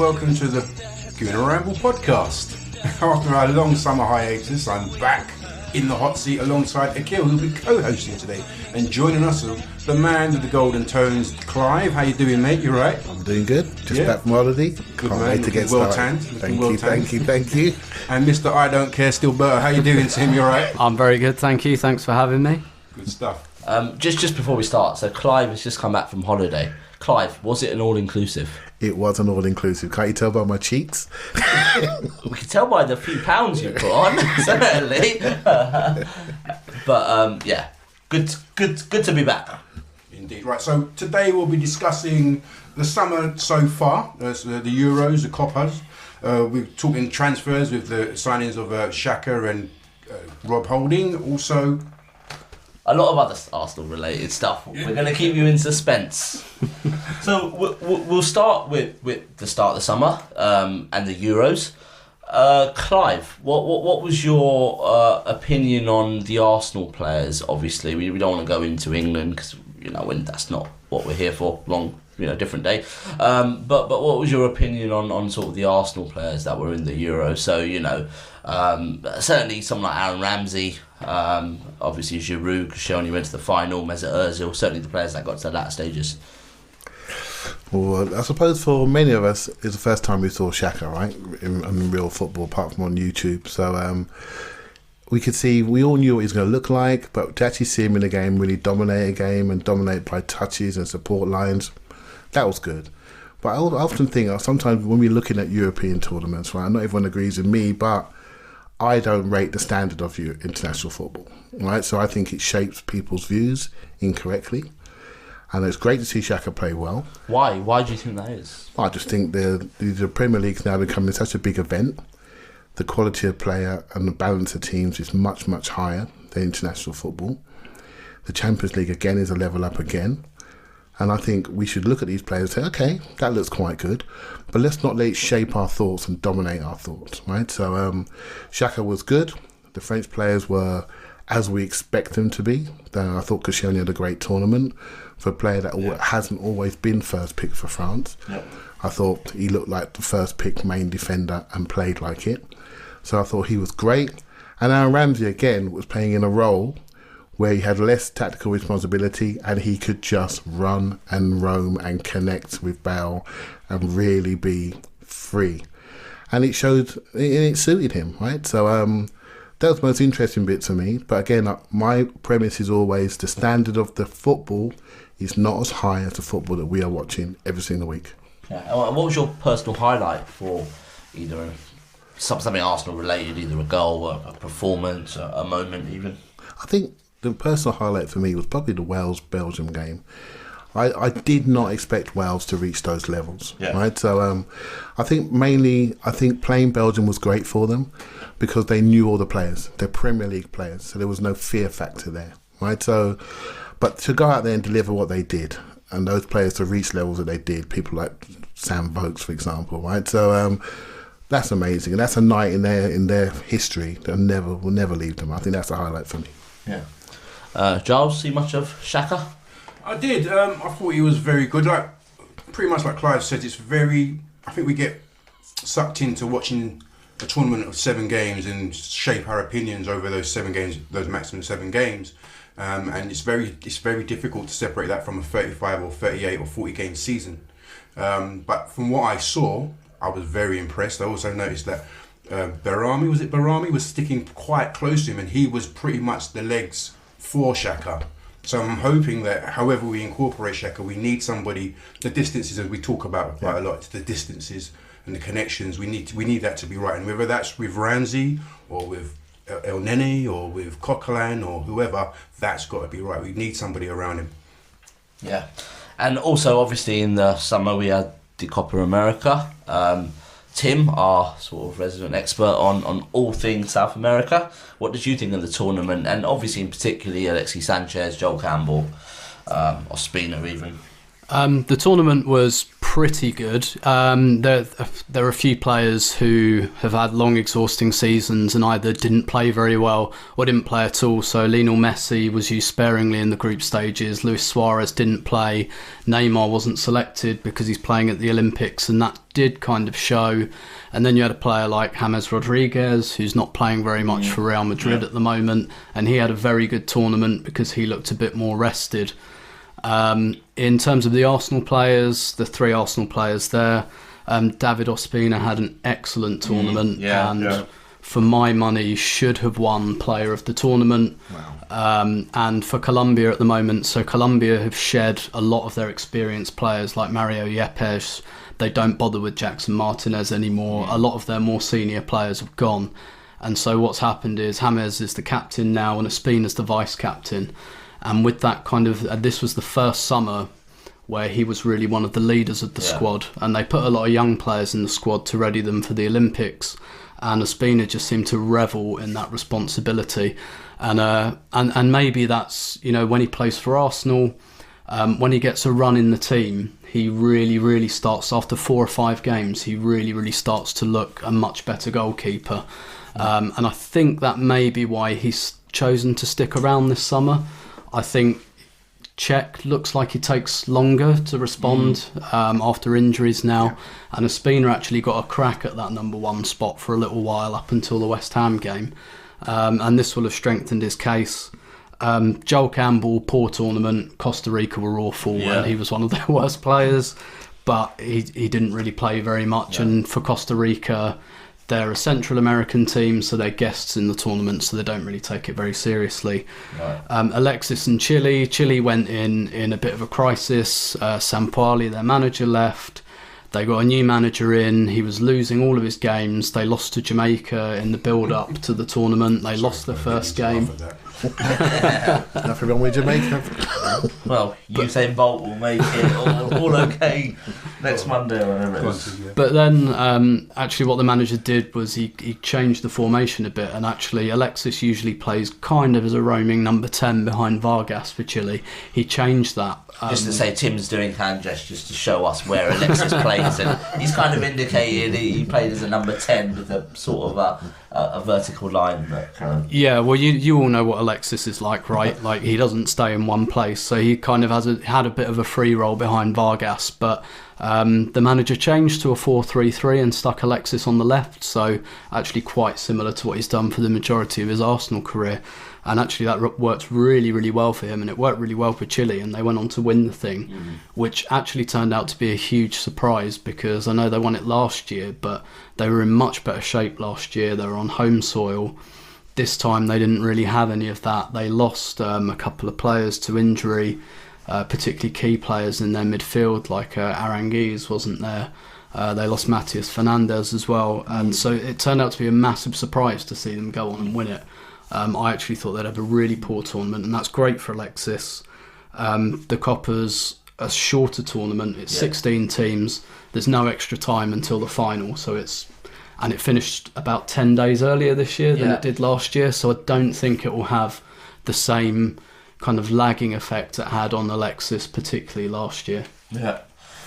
welcome to the Gooner Ramble podcast. After our long summer hiatus, I'm back in the hot seat alongside Akhil, who'll be co-hosting today. And joining us, the man with the golden tones, Clive. How you doing, mate? You right? I'm doing good. Just back from holiday. Good man. Wait to get well started. Thank you. And Mr. I Don't Care Still Better. How you doing, Tim? You right? I'm very good, thank you. Thanks for having me. Good stuff. Just before we start, so Clive has just come back from holiday. Clive, was it an all-inclusive? It was an all-inclusive. Can't you tell by my cheeks? We can tell by the few pounds you put on, certainly. But yeah, good to be back. Indeed. Right. So today we'll be discussing the summer so far. The Euros, the Copas. We're talking transfers with the signings of Xhaka and Rob Holding. Also, a lot of other Arsenal-related stuff. Yeah. We're going to keep you in suspense. So we'll start with the start of the summer and the Euros. Clive, what was your opinion on the Arsenal players? Obviously, we don't want to go into England because when that's not what we're here for. Different day. But what was your opinion on sort of the Arsenal players that were in the Euro? So certainly someone like Aaron Ramsey, obviously Giroud, because she only went to the final. Mesut Ozil, certainly the players that got to that stages. Well, I suppose for many of us, it's the first time we saw Xhaka, right, in real football, apart from on YouTube. So we all knew what he was going to look like, but to actually see him in a game, really dominate a game and dominate by touches and support lines, that was good. But I often think, sometimes when we're looking at European tournaments, right, not everyone agrees with me, but I don't rate the standard of international football, right? So I think it shapes people's views incorrectly. And it's great to see Xhaka play well. Why? Why do you think that is? I just think the Premier League's now becoming such a big event. The quality of player and the balance of teams is much, much higher than international football. The Champions League, again, is a level up again. And I think we should look at these players and say, okay, that looks quite good, but let's not let it shape our thoughts and dominate our thoughts, right? So Xhaka was good. The French players were as we expect them to be. I thought Koscielny had a great tournament for a player that hasn't always been first pick for France. Yep. I thought he looked like the first pick main defender and played like it. So I thought he was great. And Aaron Ramsey, again, was playing in a role where he had less tactical responsibility and he could just run and roam and connect with Bale and really be free. And it suited him, right? So that was the most interesting bit to me. But again, my premise is always the standard of the football is not as high as the football that we are watching every single week. Yeah. And what was your personal highlight for either something Arsenal related, either a goal, or a performance, a moment even? I think the personal highlight for me was probably the Wales-Belgium game. I did not expect Wales to reach those levels, right? So I think playing Belgium was great for them because they knew all the players. They're Premier League players, so there was no fear factor there, right? So, but to go out there and deliver what they did, and those players to reach levels that they did, people like Sam Vokes, for example, right? So that's amazing, and that's a night in their history that will never leave them. I think that's a highlight for me. Yeah. Giles, see much of Xhaka? I did. I thought he was very good. Pretty much like Clive said, I think we get sucked into watching a tournament of 7 games and shape our opinions over those 7 games, those maximum 7 games. And it's very difficult to separate that from a 35 or 38 or 40 game season. But from what I saw, I was very impressed. I also noticed that Barami was sticking quite close to him, and he was pretty much the legs for Xhaka. So I'm hoping that however we incorporate Xhaka, we need somebody, the distances, as we talk about quite a lot, the distances and the connections, we need that to be right. And whether that's with Ramsey or with El Neni or with Coquelin or whoever, that's got to be right. We need somebody around him. Yeah. And also, obviously, in the summer we had the Copa America. Tim, our sort of resident expert on all things South America, what did you think of the tournament? And obviously, in particularly, Alexis Sanchez, Joel Campbell, Ospina even. The tournament was pretty good. There are a few players who have had long, exhausting seasons and either didn't play very well or didn't play at all. So Lionel Messi was used sparingly in the group stages. Luis Suarez didn't play. Neymar wasn't selected because he's playing at the Olympics, and that did kind of show. And then you had a player like James Rodriguez, who's not playing very much for Real Madrid at the moment, and he had a very good tournament because he looked a bit more rested. In terms of the Arsenal players, the 3 Arsenal players there, David Ospina had an excellent tournament, for my money should have won player of the tournament. Wow. And for Colombia at the moment, so Colombia have shed a lot of their experienced players like Mario Yepes. They don't bother with Jackson Martinez anymore. A lot of their more senior players have gone, and so what's happened is James is the captain now and Ospina's the vice captain. And with that this was the first summer where he was really one of the leaders of the squad, and they put a lot of young players in the squad to ready them for the Olympics, and Ospina just seemed to revel in that responsibility. And maybe that's, when he plays for Arsenal, when he gets a run in the team, he really, really starts, after 4 or 5 games, he really, really starts to look a much better goalkeeper. And I think that may be why he's chosen to stick around this summer. I think Cech looks like he takes longer to respond after injuries now, and Ospina actually got a crack at that number 1 spot for a little while up until the West Ham game, and this will have strengthened his case. Joel Campbell, poor tournament. Costa Rica were awful, and he was one of their worst players, but he didn't really play very much. And for Costa Rica, they're a Central American team, so they're guests in the tournament, so they don't really take it very seriously. Right. Alexis and Chile went in a bit of a crisis. Sampaoli, their manager, left. They got a new manager in. He was losing all of his games. They lost to Jamaica in the build-up to the tournament. They lost their first game. Nothing wrong with Jamaica. Well, Usain Bolt will make it all okay next Monday or whatever it is. But then, actually, what the manager did was he changed the formation a bit, and actually Alexis usually plays kind of as a roaming number 10 behind Vargas for Chile. He changed that. Just to say, Tim's doing hand gestures to show us where Alexis plays, and he's kind of indicated he played as a number 10 with a sort of a vertical line. Yeah, well, you all know what Alexis is like, right? Like, he doesn't stay in one place, so he kind of had a bit of a free role behind Vargas, but the manager changed to a 4-3-3 and stuck Alexis on the left, so actually quite similar to what he's done for the majority of his Arsenal career. And actually that worked really, really well for him, and it worked really well for Chile, and they went on to win the thing, which actually turned out to be a huge surprise, because I know they won it last year, but they were in much better shape last year. They were on home soil. This time they didn't really have any of that. They lost a couple of players to injury, particularly key players in their midfield, like Aranguiz wasn't there. They lost Matias Fernandez as well, and so it turned out to be a massive surprise to see them go on and win it. I actually thought they'd have a really poor tournament, and that's great for Alexis. The Copa's a shorter tournament. It's 16 teams. There's no extra time until the final, so it finished about 10 days earlier this year than it did last year, so I don't think it will have the same kind of lagging effect it had on Alexis, particularly last year. Yeah,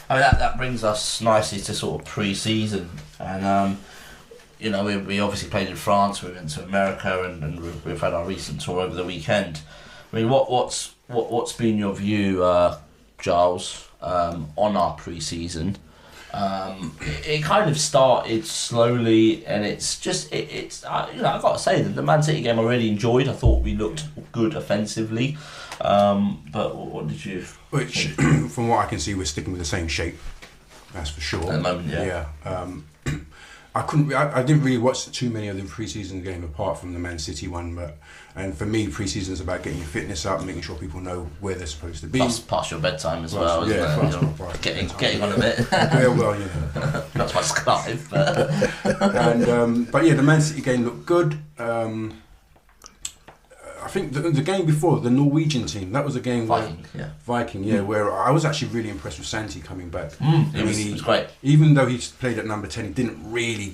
I mean that brings us nicely to sort of pre-season, and we obviously played in France, we went to America, and we've had our recent tour over the weekend. I mean, what's been your view, Giles, on our pre-season? It kind of started slowly, and it's I've got to say that the Man City game I really enjoyed. I thought we looked good offensively, but what did you? Which, from what I can see, we're sticking with the same shape. That's for sure. At the moment, yeah. I didn't really watch too many of the pre-season games apart from the Man City one, and for me, pre-season is about getting your fitness up, making sure people know where they're supposed to be. Plus past your bedtime as well, isn't it? Getting on a bit. Yeah, well, not as much as Clive, but but yeah, the Man City game looked good. I think the game before, the Norwegian team, that was a game Viking, where I was actually really impressed with Santi coming back. It was great. Even though he played at number 10, he didn't really.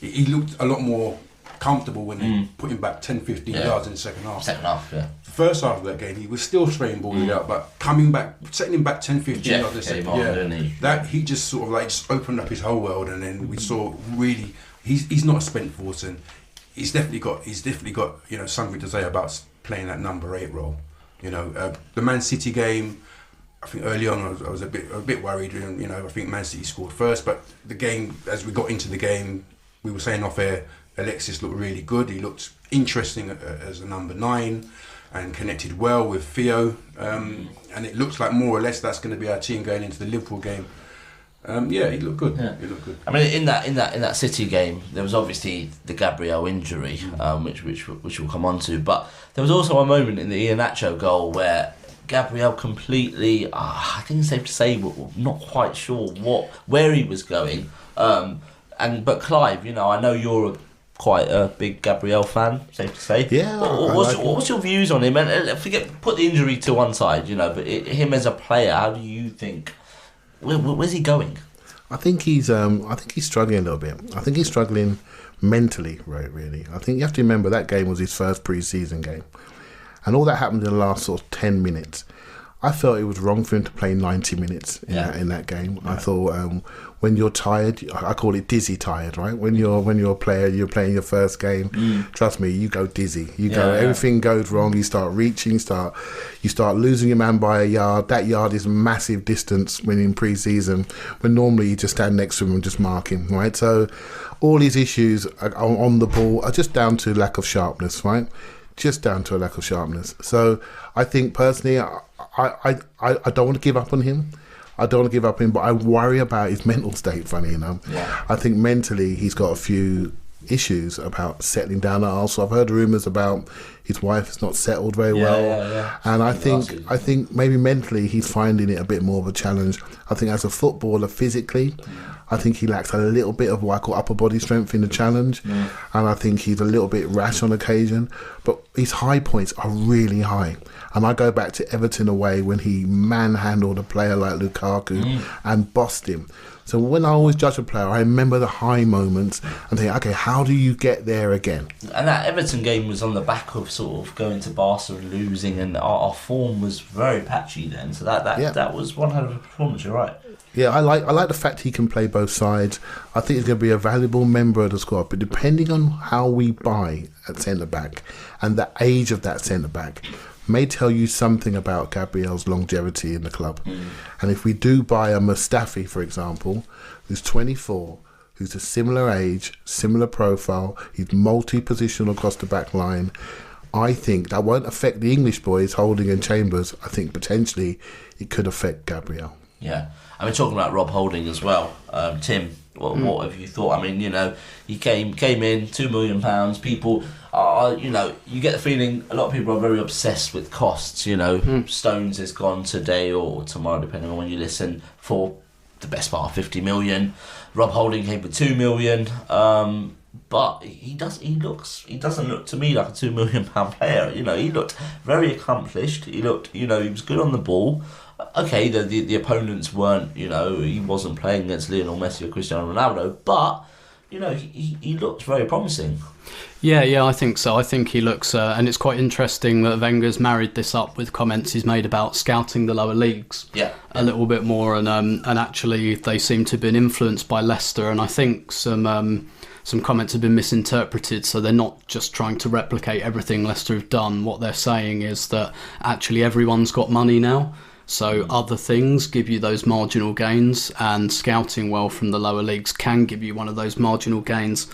He looked a lot more comfortable when they put him back 10, 15 yards in the second half. Second half, yeah. First half of that game, he was still spraying balls out, but coming back, setting him back 10, 15 yards in the second half. That he just sort of like just opened up his whole world, and then we saw really he's not a spent force, and he's definitely got something to say about playing that number 8 role. The Man City game, I think early on I was a bit worried, and I think Man City scored first, but the game, as we got into the game, we were saying off air, Alexis looked really good. He looked interesting as a number 9 and connected well with Theo, and it looks like more or less that's going to be our team going into the Liverpool game. He looked good. Yeah. He looked good. I mean, in that City game, there was obviously the Gabriel injury, which we'll come on to, but there was also a moment in the Iheanacho goal where Gabriel completely, I think it's safe to say, we're not quite sure where he was going. But Clive, I know you're quite a big Gabriel fan, safe to say. Yeah. What's your views on him? And put the injury to one side, but him as a player, how do you think? Where's he going? I think he's struggling a little bit. I think he's struggling mentally, right? Really. I think you have to remember that game was his first pre-season game, and all that happened in the last sort of 10 minutes. I felt it was wrong for him to play 90 minutes in that game. Yeah. I thought when you're tired, I call it dizzy tired, right? When you're a player, you're playing your first game. Trust me, you go dizzy. Everything goes wrong. You start reaching, you start losing your man by a yard. That yard is massive distance when in pre-season, when normally you just stand next to him and just mark him, right? So all these issues on the ball are just down to lack of sharpness, right? Just down to a lack of sharpness. So I think personally, I don't want to give up on him. But I worry about his mental state, funny enough. Yeah. I think mentally he's got a few issues about settling down at Arsenal. I've heard rumours about his wife is not settled very well. Yeah. And I think maybe mentally he's finding it a bit more of a challenge. I think as a footballer, physically, I think he lacks a little bit of what I call upper body strength in the challenge. And I think he's a little bit rash on occasion. But his high points are really high. And I go back to Everton away when he manhandled a player like Lukaku and bossed him. So when I always judge a player, I remember the high moments and think, okay, how do you get there again? And that Everton game was on the back of sort of going to Barca and losing, and our form was very patchy then. So that was one hell of a performance. You're right. Yeah, I like the fact he can play both sides. I think he's going to be a valuable member of the squad. But depending on how we buy at centre back and the age of that centre back, may tell you something about Gabriel's longevity in the club. And if we do buy a Mustafi, for example, who's 24, who's a similar age, similar profile, he's multi-positional across the back line, I think that won't affect the English boys, Holding and Chambers. I think potentially it could affect Gabriel. Yeah. I mean, talking about Rob Holding as well, Tim, what have you thought? I mean, he came in, £2 million. People are, you get the feeling a lot of people are very obsessed with costs. Stones is gone today or tomorrow, depending on when you listen, for the best part of 50 million. Rob Holding came with 2 million. But he doesn't look to me like a £2 million player. He looked very accomplished. He was good on the ball. Okay, the opponents weren't, he wasn't playing against Lionel Messi or Cristiano Ronaldo, but, he looked very promising. Yeah, I think so. I think he looks, and it's quite interesting that Wenger's married this up with comments he's made about scouting the lower leagues a little bit more, and actually they seem to have been influenced by Leicester, and I think some comments have been misinterpreted, so they're not just trying to replicate everything Leicester have done. What they're saying is that actually everyone's got money now. So other things give you those marginal gains, and scouting well from the lower leagues can give you one of those marginal gains.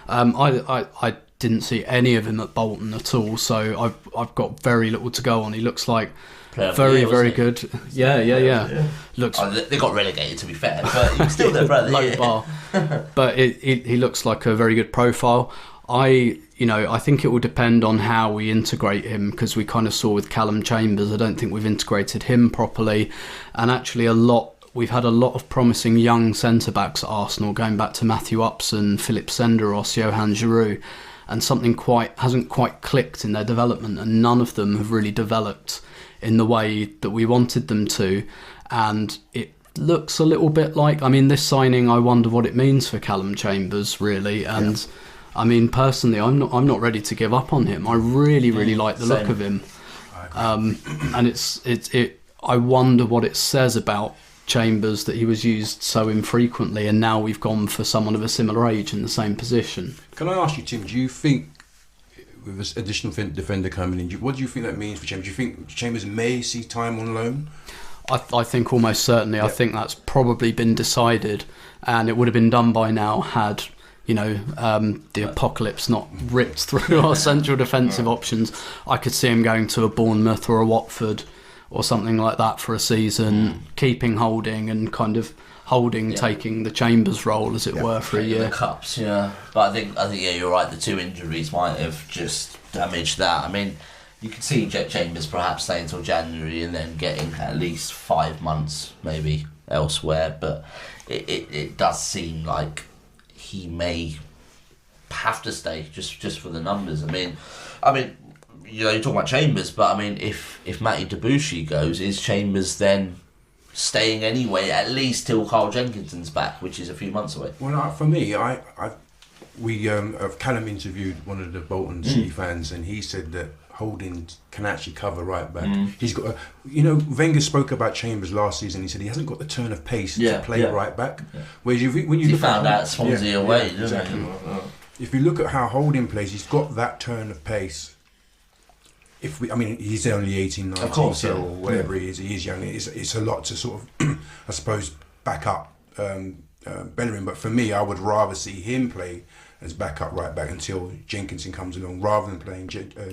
I didn't see any of him at Bolton at all, so I've got very little to go on. He looks like very good. Yeah. Looks. They got relegated, to be fair, but he was still their brother. Low bar, but he looks like a very good profile. I think it will depend on how we integrate him, because we kind of saw with Callum Chambers, I don't think we've integrated him properly, and actually we've had a lot of promising young centre-backs at Arsenal, going back to Matthew Upson, Philip Senderos, Johan Giroud, and something hasn't quite clicked in their development, and none of them have really developed in the way that we wanted them to, and it looks a little bit like, this signing, I wonder what it means for Callum Chambers, really, and I mean, personally, I'm not ready to give up on him. I really like the look of him, and I wonder what it says about Chambers that he was used so infrequently, and now we've gone for someone of a similar age in the same position. Can I ask you, Tim? Do you think with this additional defender coming in, what do you think that means for Chambers? Do you think Chambers may see time on loan? I think almost certainly. I think that's probably been decided, and it would have been done by now had the apocalypse not ripped through our central defensive options. I could see him going to a Bournemouth or a Watford or something like that for a season, keeping Holding and kind of Holding taking the Chambers role, as it were, for a year. The cups, yeah. But I think you're right. The 2 injuries might have just damaged that. I mean, you could see Chambers perhaps staying until January and then getting at least 5 months maybe elsewhere. But it does seem like he may have to stay just for the numbers. I mean, you're talking about Chambers, but I mean, if Matty Debussy goes, is Chambers then staying anyway, at least till Carl Jenkinson's back, which is a few months away? Well, for me, Callum interviewed one of the Bolton City fans, and he said that Holding can actually cover right back. He's got, Wenger spoke about Chambers last season. He said he hasn't got the turn of pace to play right back. Yeah. Whereas when you look found out Swansea away, didn't exactly. he? If you look at how Holding plays, he's got that turn of pace. He's only 18, 19, of course, or whatever he is young. It's a lot to sort of, I suppose, back up Bellerin. But for me, I would rather see him play as backup right back until Jenkinson comes along, rather than playing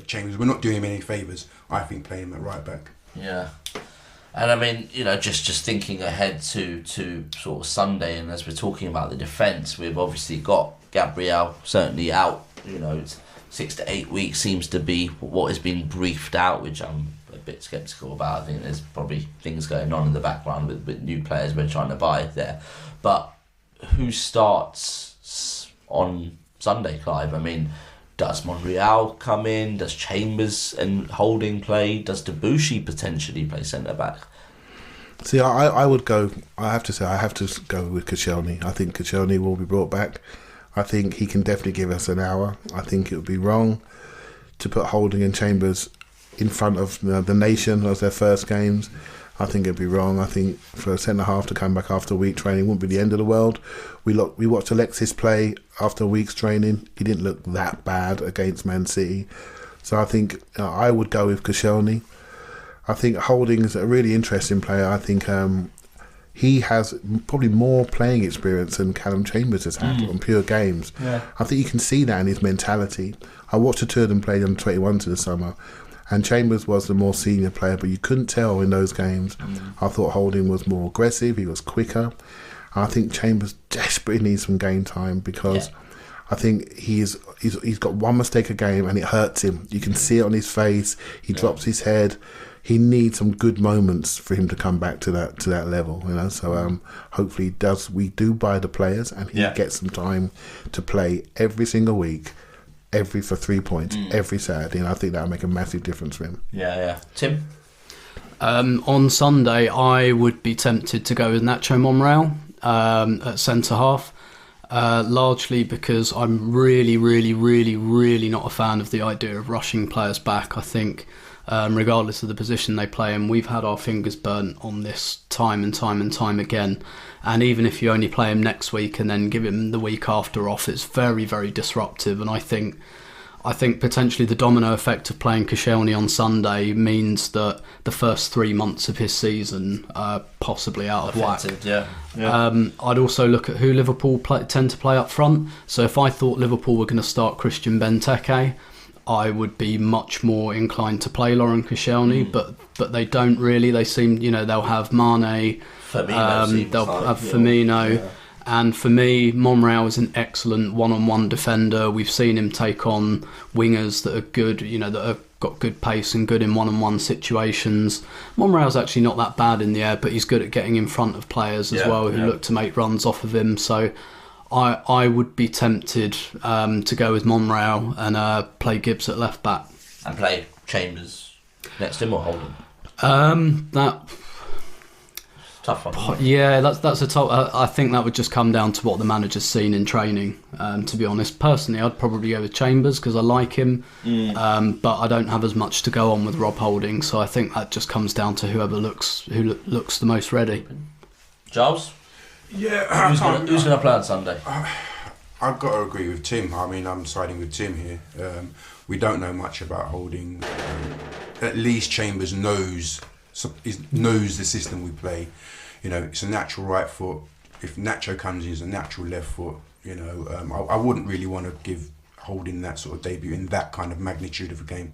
Chambers. We're not doing him any favours, I think, playing him at right back. Yeah. And I mean, just thinking ahead to sort of Sunday, and as we're talking about the defence, we've obviously got Gabriel certainly out. It's 6 to 8 weeks seems to be what has been briefed out, which I'm a bit sceptical about. I think there's probably things going on in the background with new players we're trying to buy there. But who starts on Sunday, Clive? I mean, does Monreal come in? Does Chambers and Holding play? Does Debussy potentially play centre-back? See, I would go, I have to go with Koscielny. I think Koscielny will be brought back. I think he can definitely give us an hour. I think it would be wrong to put Holding and Chambers in front of the nation as their first games. I think it'd be wrong. I think for a centre-half to come back after a week training wouldn't be the end of the world. We watched Alexis play after a week's training. He didn't look that bad against Man City. So I think I would go with Koscielny. I think Holding is a really interesting player. I think he has probably more playing experience than Callum Chambers has had on pure games. Yeah. I think you can see that in his mentality. I watched the two of them play on 21s in the summer, and Chambers was the more senior player, but you couldn't tell in those games. I thought Holding was more aggressive, he was quicker. I think Chambers desperately needs some game time because I think he's got one mistake a game and it hurts him. You can see it on his face, he drops his head. He needs some good moments for him to come back to that level, So hopefully we do buy the players and he gets some time to play every single week, for 3 points every Saturday, and I think that'll make a massive difference for him. Yeah. Tim? On Sunday, I would be tempted to go with Nacho Monreal at centre half. Largely because I'm really, really, really, really not a fan of the idea of rushing players back. I think regardless of the position they play in, we've had our fingers burnt on this time and time again. And even if you only play him next week and then give him the week after off, it's very, very disruptive. And I think potentially the domino effect of playing Koscielny on Sunday means that the first 3 months of his season are possibly out of whack. Yeah. I'd also look at who Liverpool tend to play up front. So if I thought Liverpool were going to start Christian Benteke, I would be much more inclined to play Laurent Koscielny, but they don't really. They seem, they'll have Mane, they'll have Firmino. Yeah. And for me, Monreal is an excellent one-on-one defender. We've seen him take on wingers that are good, that have got good pace and good in one-on-one situations. Monreal's actually not that bad in the air, but he's good at getting in front of players as well who look to make runs off of him. So I would be tempted to go with Monreal and play Gibbs at left back. And play Chambers next to him or Holding? Tough one. Yeah, that's a tough. I think that would just come down to what the manager's seen in training. To be honest, personally, I'd probably go with Chambers because I like him, but I don't have as much to go on with Rob Holding. So I think that just comes down to who looks the most ready. Giles? Yeah, Who's going to play on Sunday? I've got to agree with Tim. I mean, I'm siding with Tim here. We don't know much about Holding. At least Chambers knows the system we play. You know, it's a natural right foot. If Nacho comes in, it's a natural left foot. You know, I wouldn't really want to give Holding that sort of debut in that kind of magnitude of a game.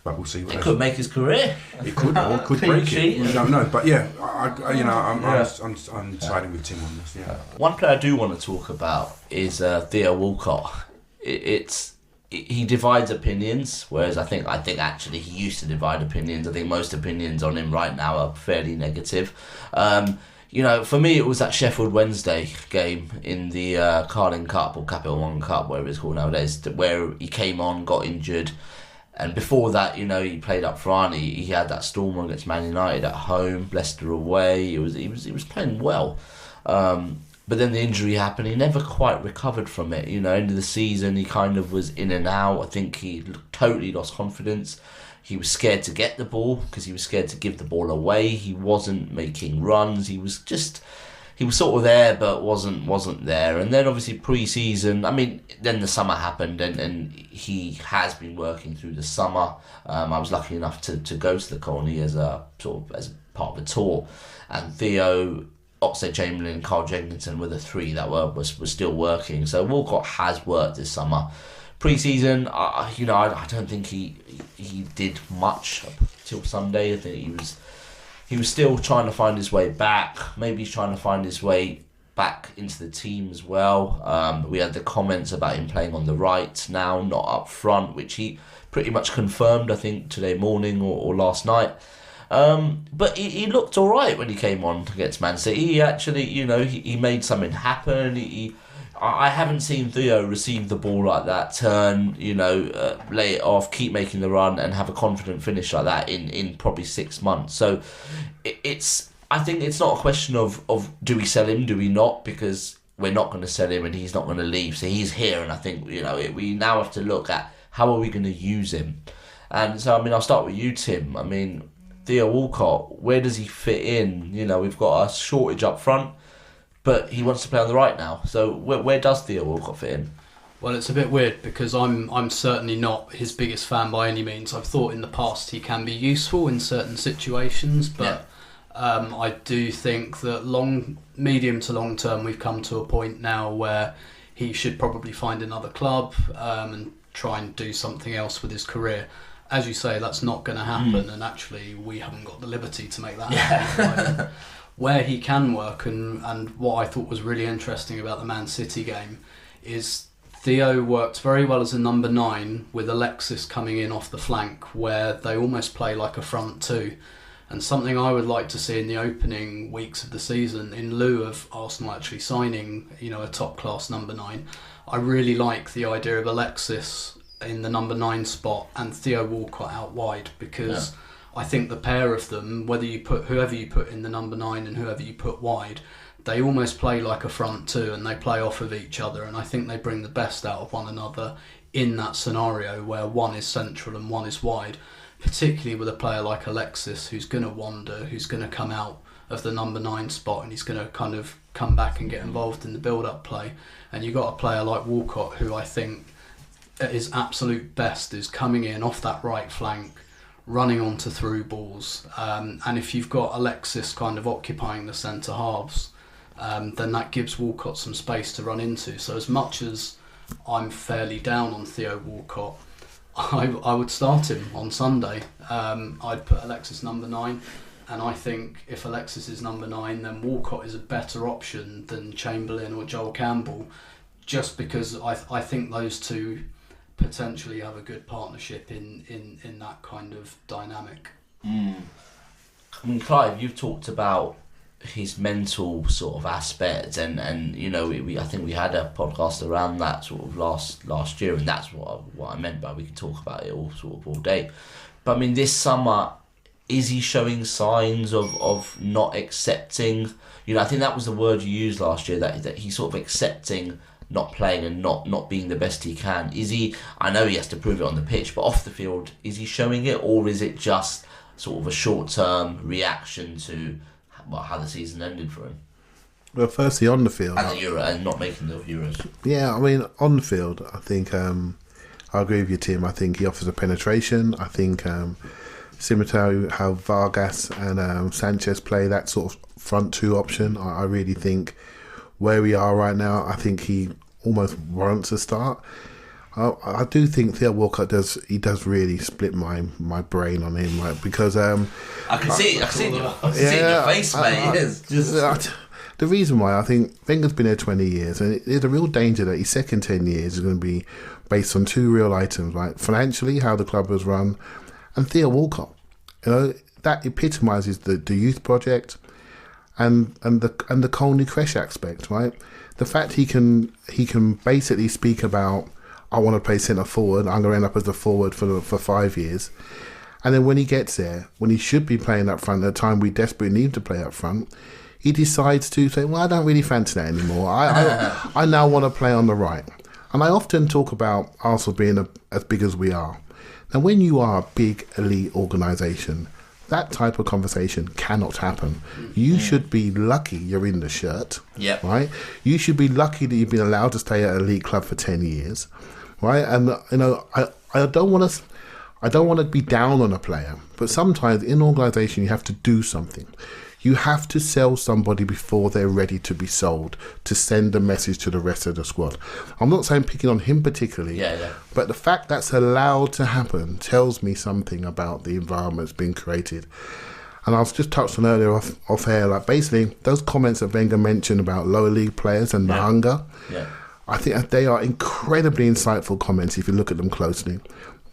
But we'll see. It could make his career. It could, or it could break it. We don't know. But yeah, I'm siding with Tim on this. Yeah. One player I do want to talk about is Theo Walcott. He divides opinions, whereas I think actually he used to divide opinions. I think most opinions on him right now are fairly negative. For me, it was that Sheffield Wednesday game in the Carling Cup or Capital One Cup, whatever it's called nowadays, where he came on, got injured. And before that, he played up front. He had that storm against Man United at home, Leicester away. He was playing well. But then the injury happened. He never quite recovered from it. End of the season, he kind of was in and out. I think he totally lost confidence. He was scared to get the ball because he was scared to give the ball away. He wasn't making runs. He was sort of there, but wasn't there. And then obviously pre-season, then the summer happened, and he has been working through the summer. I was lucky enough to go to the Colony as part of a tour, and Theo, Oxlade-Chamberlain, and Carl Jenkinson were the three that were still working. So Walcott has worked this summer. Pre-season, I don't think he did much up till Sunday. I think he was still trying to find his way back. Maybe he's trying to find his way back into the team as well. We had the comments about him playing on the right now, not up front, which he pretty much confirmed, I think, today morning or last night. But he looked all right when he came on against Man City. He actually, he made something happen. I haven't seen Theo receive the ball like that, turn, lay it off, keep making the run and have a confident finish like that in probably 6 months. So I think it's not a question of do we sell him, do we not, because we're not going to sell him and he's not going to leave. So he's here, and I think, we now have to look at how are we going to use him. And so, I'll start with you, Tim. Theo Walcott, where does he fit in? We've got a shortage up front, but he wants to play on the right now. So where does Theo Walcott fit in? Well, it's a bit weird because I'm certainly not his biggest fan by any means. I've thought in the past he can be useful in certain situations, but I do think that medium to long term, we've come to a point now where he should probably find another club and try and do something else with his career. As you say, that's not going to happen, and actually we haven't got the liberty to make that happen. Where he can work, and what I thought was really interesting about the Man City game is Theo worked very well as a number 9 with Alexis coming in off the flank, where they almost play like a front two. And something I would like to see in the opening weeks of the season, in lieu of Arsenal actually signing, a top class number 9, I really like the idea of Alexis in the number 9 spot and Theo Walcott out wide, because I think the pair of them, whether you put whoever you put in the number 9 and whoever you put wide, they almost play like a front two and they play off of each other, and I think they bring the best out of one another in that scenario where one is central and one is wide, particularly with a player like Alexis who's going to wander, who's going to come out of the number 9 spot and he's going to kind of come back and get involved in the build-up play. And you've got a player like Walcott who I think at his absolute best is coming in off that right flank, running onto through balls, and if you've got Alexis kind of occupying the centre halves, then that gives Walcott some space to run into. So as much as I'm fairly down on Theo Walcott, I would start him on Sunday. I'd put Alexis number 9, and I think if Alexis is number 9, then Walcott is a better option than Chamberlain or Joel Campbell, just because I think those two potentially have a good partnership in that kind of dynamic. Clive, you've talked about his mental sort of aspect, and I think we had a podcast around that sort of last year, and that's what I meant by we can talk about it all day. But this summer is he showing signs of not accepting? You know, I think that was the word you used last year, that he's sort of accepting not playing and not being the best he can. Is he? I know he has to prove it on the pitch, but off the field, is he showing it, or is it just sort of a short-term reaction to how the season ended for him? Well, firstly, on the field, and the Euro, and not making the Euros. Yeah, I mean, on the field, I think I agree with you, Tim. I think he offers a penetration. I think similar to how Vargas and Sanchez play that sort of front two option. I really think where we are right now, I think he almost warrants a start. I do think Theo Walcott does really split my brain on him, right? Because I can see it in your face, mate. It's just the reason why I think Wenger's been here 20 years, and there's a real danger that his second 10 years is going to be based on two real items, right? Financially, how the club was run, and Theo Walcott. You know, that epitomises the youth project and the Colney Crash aspect, right? The fact he can basically speak about, I want to play centre forward, I'm going to end up as the forward for 5 years. And then when he gets there, when he should be playing up front at a time we desperately need to play up front, he decides to say, well, I don't really fancy that anymore. I now want to play on the right. And I often talk about Arsenal being as big as we are. Now, when you are a big elite organisation, that type of conversation cannot happen. You should be lucky you're in the shirt, right? You should be lucky that you've been allowed to stay at an elite club for 10 years, right? And, you know, I don't want to be down on a player, but sometimes in an organisation you have to do something. You have to sell somebody before they're ready to be sold, to send a message to the rest of the squad. I'm not saying picking on him particularly, but the fact that's allowed to happen tells me something about the environment that's been created. And I was just touched on earlier off air, like basically those comments that Wenger mentioned about lower league players and the hunger, I think they are incredibly insightful comments if you look at them closely.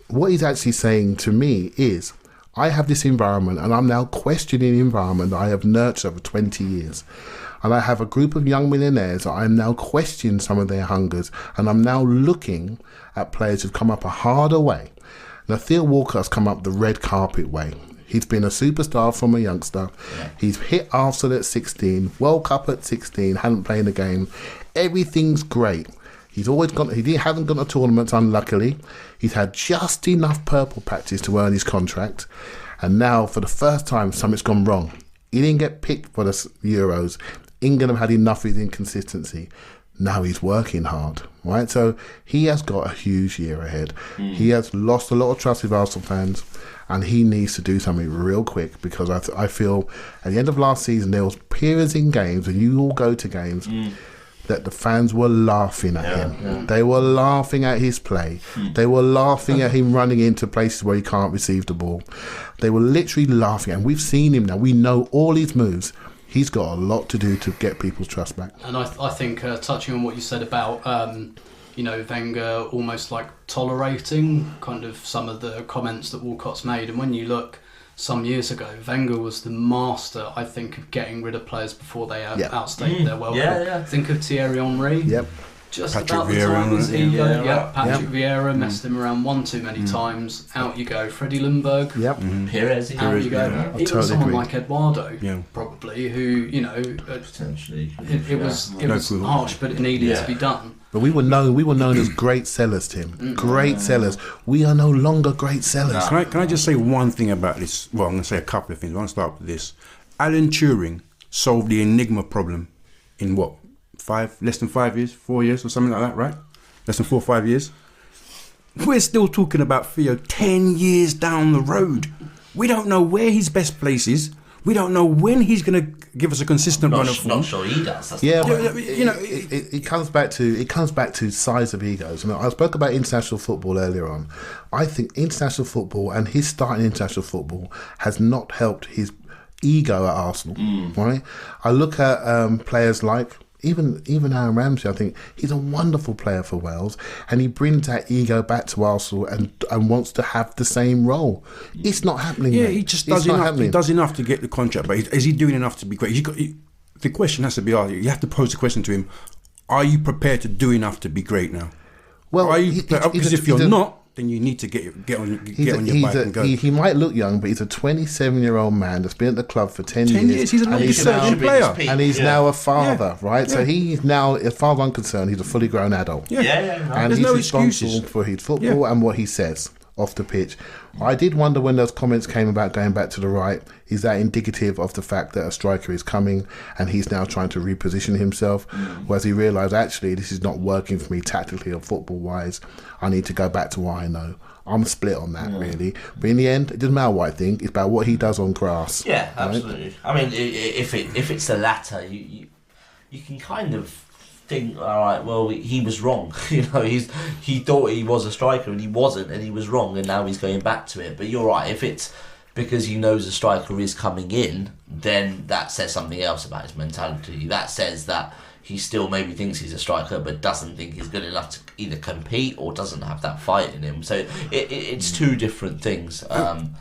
What he's actually saying to me is, I have this environment and I'm now questioning the environment that I have nurtured over 20 years. And I have a group of young millionaires that I'm now questioning some of their hungers, and I'm now looking at players who've come up a harder way. Now, Theo Walcott's come up the red carpet way. He's been a superstar from a youngster. He's hit Arsenal at 16, World Cup at 16, hadn't played a game. Everything's great. He hasn't gone to tournaments, unluckily. He's had just enough purple patches to earn his contract. And now, for the first time, something's gone wrong. He didn't get picked for the Euros. England have had enough of his inconsistency. Now he's working hard, right? So he has got a huge year ahead. He has lost a lot of trust with Arsenal fans, and he needs to do something real quick, because I feel at the end of last season, there was periods in games, and you all go to games, that the fans were laughing at him. They were laughing at his play. They were laughing at him running into places where he can't receive the ball. They were literally laughing. And we've seen him now. We know all his moves. He's got a lot to do to get people's trust back. And I think touching on what you said about, Wenger almost like tolerating kind of some of the comments that Walcott's made. And when you look some years ago, Wenger was the master, I think, of getting rid of players before they outstayed their welcome. Think of Thierry Henry. Just Patrick about Vieira, the time his ego. Patrick Vieira messed him around one too many times. Out you go. Freddie Ljungberg. Perez. Out you go. Even totally someone agree. like Eduardo, probably, who Potentially. it was harsh, but it needed to be done. But we were known as great sellers, Tim. Great sellers. We are no longer great sellers. Can I just say one thing about this? Well, I'm going to say a couple of things. I want to start with this. Alan Turing solved the Enigma problem in what? Less than 5 years? 4 years or something like that, right? Less than 4 or 5 years? We're still talking about Theo 10 years down the road. We don't know where his best place is. We don't know when he's going to give us a consistent run of form. Not sure he does. That's It comes back to size of egos. I spoke about international football earlier on. I think international football and his start in international football has not helped his ego at Arsenal. Right? I look at players like even Aaron Ramsey. I think he's a wonderful player for Wales, and he brings that ego back to Arsenal and wants to have the same role. It's not happening. Yeah, mate. he just does enough. He does enough to get the contract, but is he doing enough to be great? The question has to be asked. You have to pose the question to him: are you prepared to do enough to be great now? Well, because if you're not, then you need to get on your bike and go. He might look young, but he's a 27-year-old man that's been at the club for 10 years. He's a long-term player. And he's now a father, right? Yeah. So he's now, as far as I'm concerned, he's a fully grown adult. Yeah. And he's responsible for his football and what he says off the pitch. I did wonder when those comments came about going back to the right, is that indicative of the fact that a striker is coming and he's now trying to reposition himself? Whereas he realised, actually, this is not working for me tactically or football-wise. I need to go back to what I know. I'm split on that, really. But in the end, it doesn't matter what I think. It's about what he does on grass. Yeah, absolutely. Right? I mean, if it's the latter, you can kind of think, all right, well, he was wrong. He thought he was a striker and he wasn't, and he was wrong, and now he's going back to it. But you're right. If it's because he knows a striker is coming in, then that says something else about his mentality. That says that he still maybe thinks he's a striker, but doesn't think he's good enough to either compete or doesn't have that fight in him. So it's two different things. And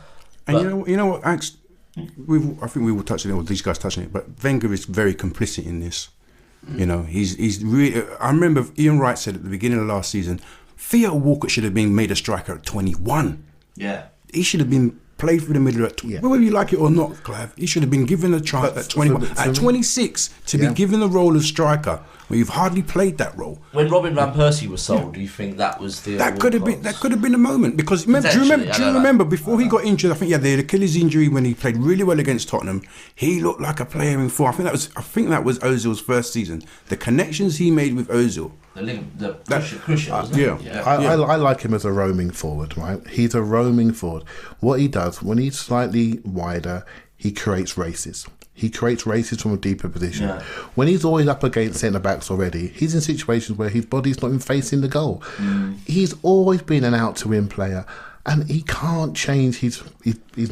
you know what? I think we will touch on it, or these guys touch on it. But Wenger is very complicit in this. You know, he's really. I remember Ian Wright said at the beginning of last season, Theo Walcott should have been made a striker at 21. Yeah, he should have been played through the middle at whether you like it or not, Clive. He should have been given a chance at 21. At 26 to be given the role of striker, where you've hardly played that role. When Robin van Persie was sold, do you think that was the that could have been a moment? Because do you remember before he got injured? I think the Achilles injury when he played really well against Tottenham. He looked like a player in form. I think that was Ozil's first season. The connections he made with Ozil. The cushion, wasn't it? I like him as a roaming forward, right? He's a roaming forward. What he does, when he's slightly wider, he creates races. He creates races from a deeper position. Yeah. When he's always up against centre-backs already, he's in situations where his body's not even facing the goal. He's always been an out-to-win player. And he can't change his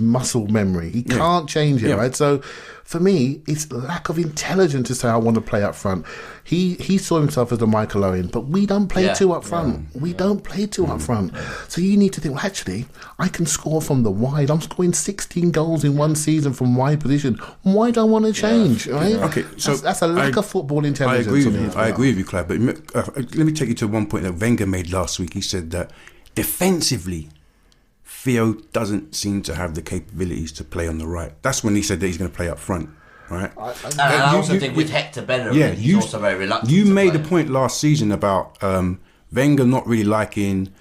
muscle memory. He can't change it, right? So, for me, it's lack of intelligence to say I want to play up front. He saw himself as a Michael Owen, but we don't play two up front. We don't play two up front. So you need to think, well, actually, I can score from the wide. I'm scoring 16 goals in one season from wide position. Why do I want to change, right? Okay, so that's a lack of football intelligence. I agree with you, Clive. But let me take you to one point that Wenger made last week. He said that defensively, Theo doesn't seem to have the capabilities to play on the right. That's when he said that he's going to play up front, right? I also think with Hector Bellerin, he's also very reluctant. You made a point last season about Wenger not really liking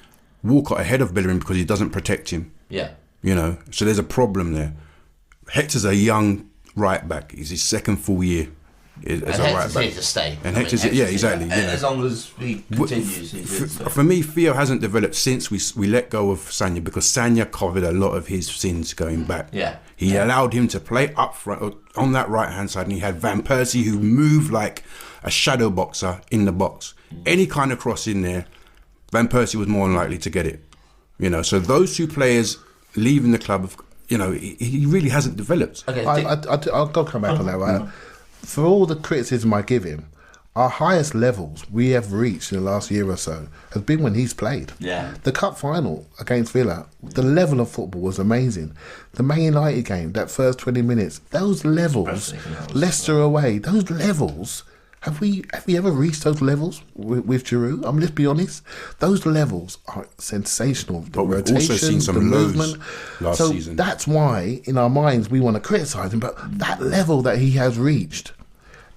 Walcott ahead of Bellerin because he doesn't protect him. Yeah. You know, so there's a problem there. Hector's a young right back. He's his second full year. And Hector's here to stay. And Hector's exactly. You know. As long as he continues. For me, Theo hasn't developed since we let go of Sagna, because Sagna covered a lot of his sins going back. Yeah. He allowed him to play up front on that right hand side, and he had Van Persie who moved like a shadow boxer in the box. Any kind of cross in there, Van Persie was more than likely to get it. You know, so those two players leaving the club, he really hasn't developed. Okay, I'll come back on that, right? For all the criticism I give him, our highest levels we have reached in the last year or so has been when he's played. Yeah. The cup final against Villa, the level of football was amazing. The Man United game, that first 20 minutes, those levels, Leicester away, those levels, have we ever reached those levels with Giroud? Let's be honest. Those levels are sensational. The but we've rotation, also seen some the lows movement. last season. That's why, in our minds, we want to criticise him. But that level that he has reached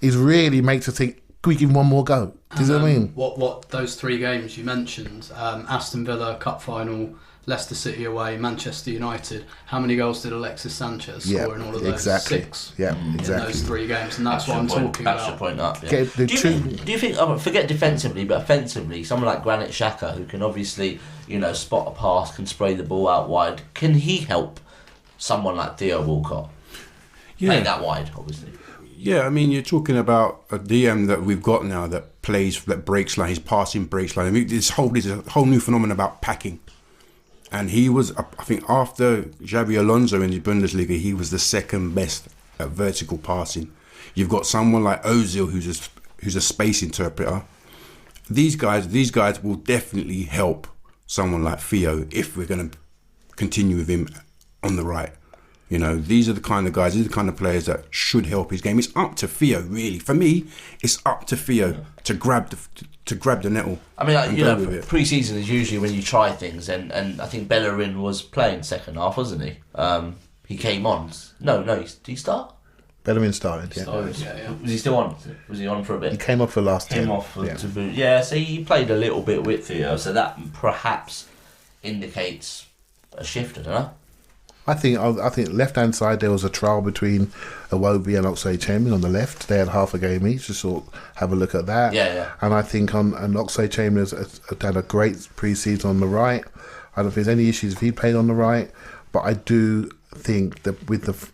really makes us think, can we give him one more go? Do you know what I mean? What those three games you mentioned, Aston Villa Cup final, Leicester City away, Manchester United, how many goals did Alexis Sanchez score in all of those? Exactly. 6 in those 3 games, and that's what I'm talking about. That's your point up. Yeah. Do you think, forget defensively, but offensively, someone like Granit Xhaka, who can obviously, spot a pass, can spray the ball out wide, can he help someone like Theo Walcott? Playing that wide, obviously. Yeah, I mean, you're talking about a DM that we've got now that breaks line, his passing breaks line. I mean, there's a whole new phenomenon about packing. And he was, I think, after Xabi Alonso in the Bundesliga, he was the second best at vertical passing. You've got someone like Ozil, who's a space interpreter. These guys will definitely help someone like Theo if we're going to continue with him on the right. You know, these are the kind of guys, these are the kind of players that should help his game. It's up to Theo, really. For me, it's up to Theo to grab the nettle. I mean, pre-season is usually when you try things, and I think Bellerin was playing second half, wasn't he? He came on. No, did he start? Bellerin started, yeah. Was he still on? Was he on for a bit? He came off for last 10. To boot. Yeah, so he played a little bit with Theo, so that perhaps indicates a shift, I don't know. I think left hand side there was a trial between Iwobi and Oxlade-Chamberlain on the left. They had half a game each, to sort of have a look at that. Yeah. And I think Oxlade-Chamberlain has done a great pre-season on the right. I don't think there's any issues if he played on the right, but I do think that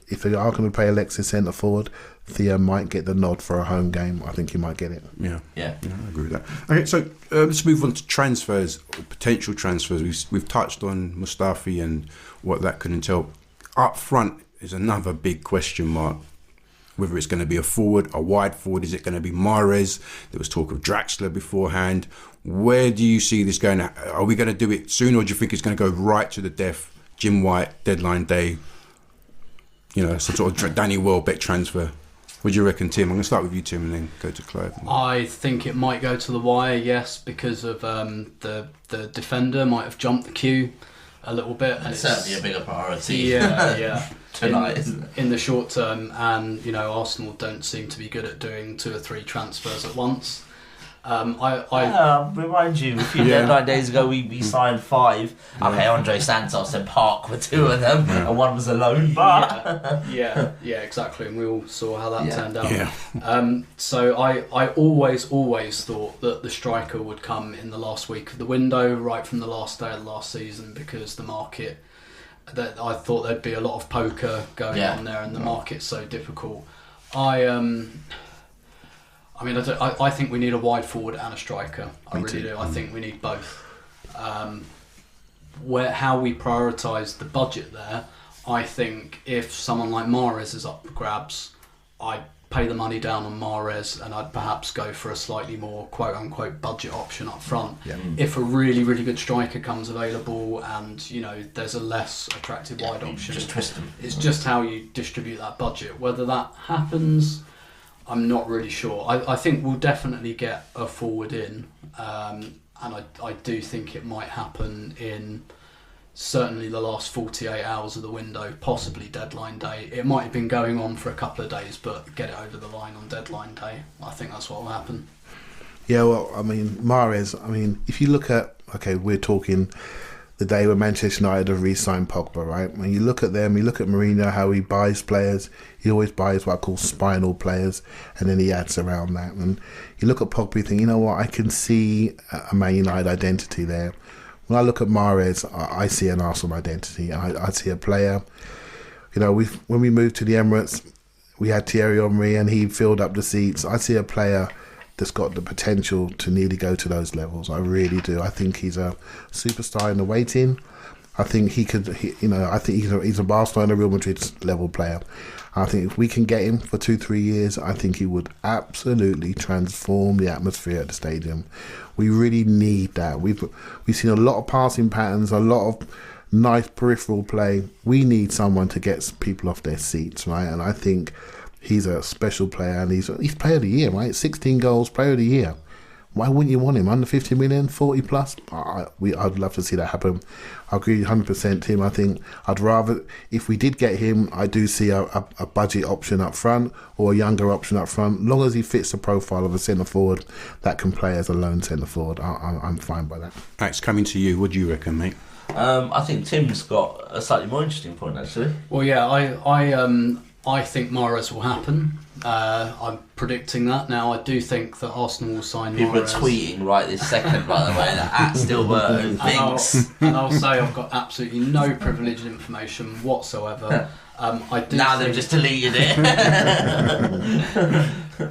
if they are going to play Alexis centre forward, Theo might get the nod for a home game. I think he might get it. Yeah, I agree with that. Okay, so let's move on to transfers, or potential transfers. We've touched on Mustafi and what that could entail. Up front is another big question mark. Whether it's going to be a forward, a wide forward, is it going to be Mahrez? There was talk of Draxler beforehand. Where do you see this going? Are we going to do it soon, or do you think it's going to go right to the death? Jim White, deadline day, some sort of Danny Welbeck transfer. What do you reckon, Tim? I'm going to start with you, Tim, and then go to Clive. I think it might go to the wire, yes, because of the defender might have jumped the queue a little bit. And it's certainly a bigger priority. Yeah. Tonight, isn't it? In the short term, and Arsenal don't seem to be good at doing 2 or 3 transfers at once. Remind you, a few deadline days ago we signed 5. Okay, Andre Santos and Park were 2 of them, and 1 was a loan. But yeah, exactly, and we all saw how that turned out. Yeah. So I always thought that the striker would come in the last week of the window, right from the last day of the last season, because the market. That I thought there'd be a lot of poker going on there, and the market's so difficult. I think we need a wide forward and a striker. I really do. I think we need both. How we prioritise the budget there, I think if someone like Mahrez is up for grabs, I'd pay the money down on Mahrez, and I'd perhaps go for a slightly more quote-unquote budget option up front. Yeah. If a really, really good striker comes available and, there's a less attractive wide option, just twist them. It's just how you distribute that budget. Whether that happens, I'm not really sure. I think we'll definitely get a forward in, and I do think it might happen in certainly the last 48 hours of the window, possibly deadline day. It might have been going on for a couple of days, but get it over the line on deadline day. I think that's what will happen. Yeah, well, Mahrez, if you look at, we're talking the day when Manchester United have re-signed Pogba, right? When you look at them, you look at Mourinho, how he buys players, he always buys what I call spinal players, and then he adds around that. And you look at Pogba, you think, I can see a Man United identity there. When I look at Mahrez, I see an Arsenal identity. I see a player. When we moved to the Emirates, we had Thierry Henry and he filled up the seats. I see a player that's got the potential to nearly go to those levels. I really do. I think he's a superstar in the waiting. I think he could. I think he's a Barcelona, Real Madrid level player. I think if we can get him for 2-3 years, I think he would absolutely transform the atmosphere at the stadium. We really need that. We've seen a lot of passing patterns, a lot of nice peripheral play. We need someone to get people off their seats, right? And I think he's a special player, and he's player of the year, right? 16 goals, player of the year. Why wouldn't you want him? Under 50 million, 40 plus? I'd love to see that happen. I agree 100%, Tim. I think I'd rather, if we did get him, I do see a budget option up front or a younger option up front. Long as he fits the profile of a centre forward that can play as a lone centre forward, I'm fine by that. It's coming to you. What do you reckon, mate? I think Tim's got a slightly more interesting point, actually. Well, yeah, I think Mahrez will happen. I'm predicting that now. I do think that Arsenal will sign Mahrez. People are tweeting right this second, by the way, that at Stillman thinks. And I'll say I've got absolutely no privileged information whatsoever. They've just deleted it.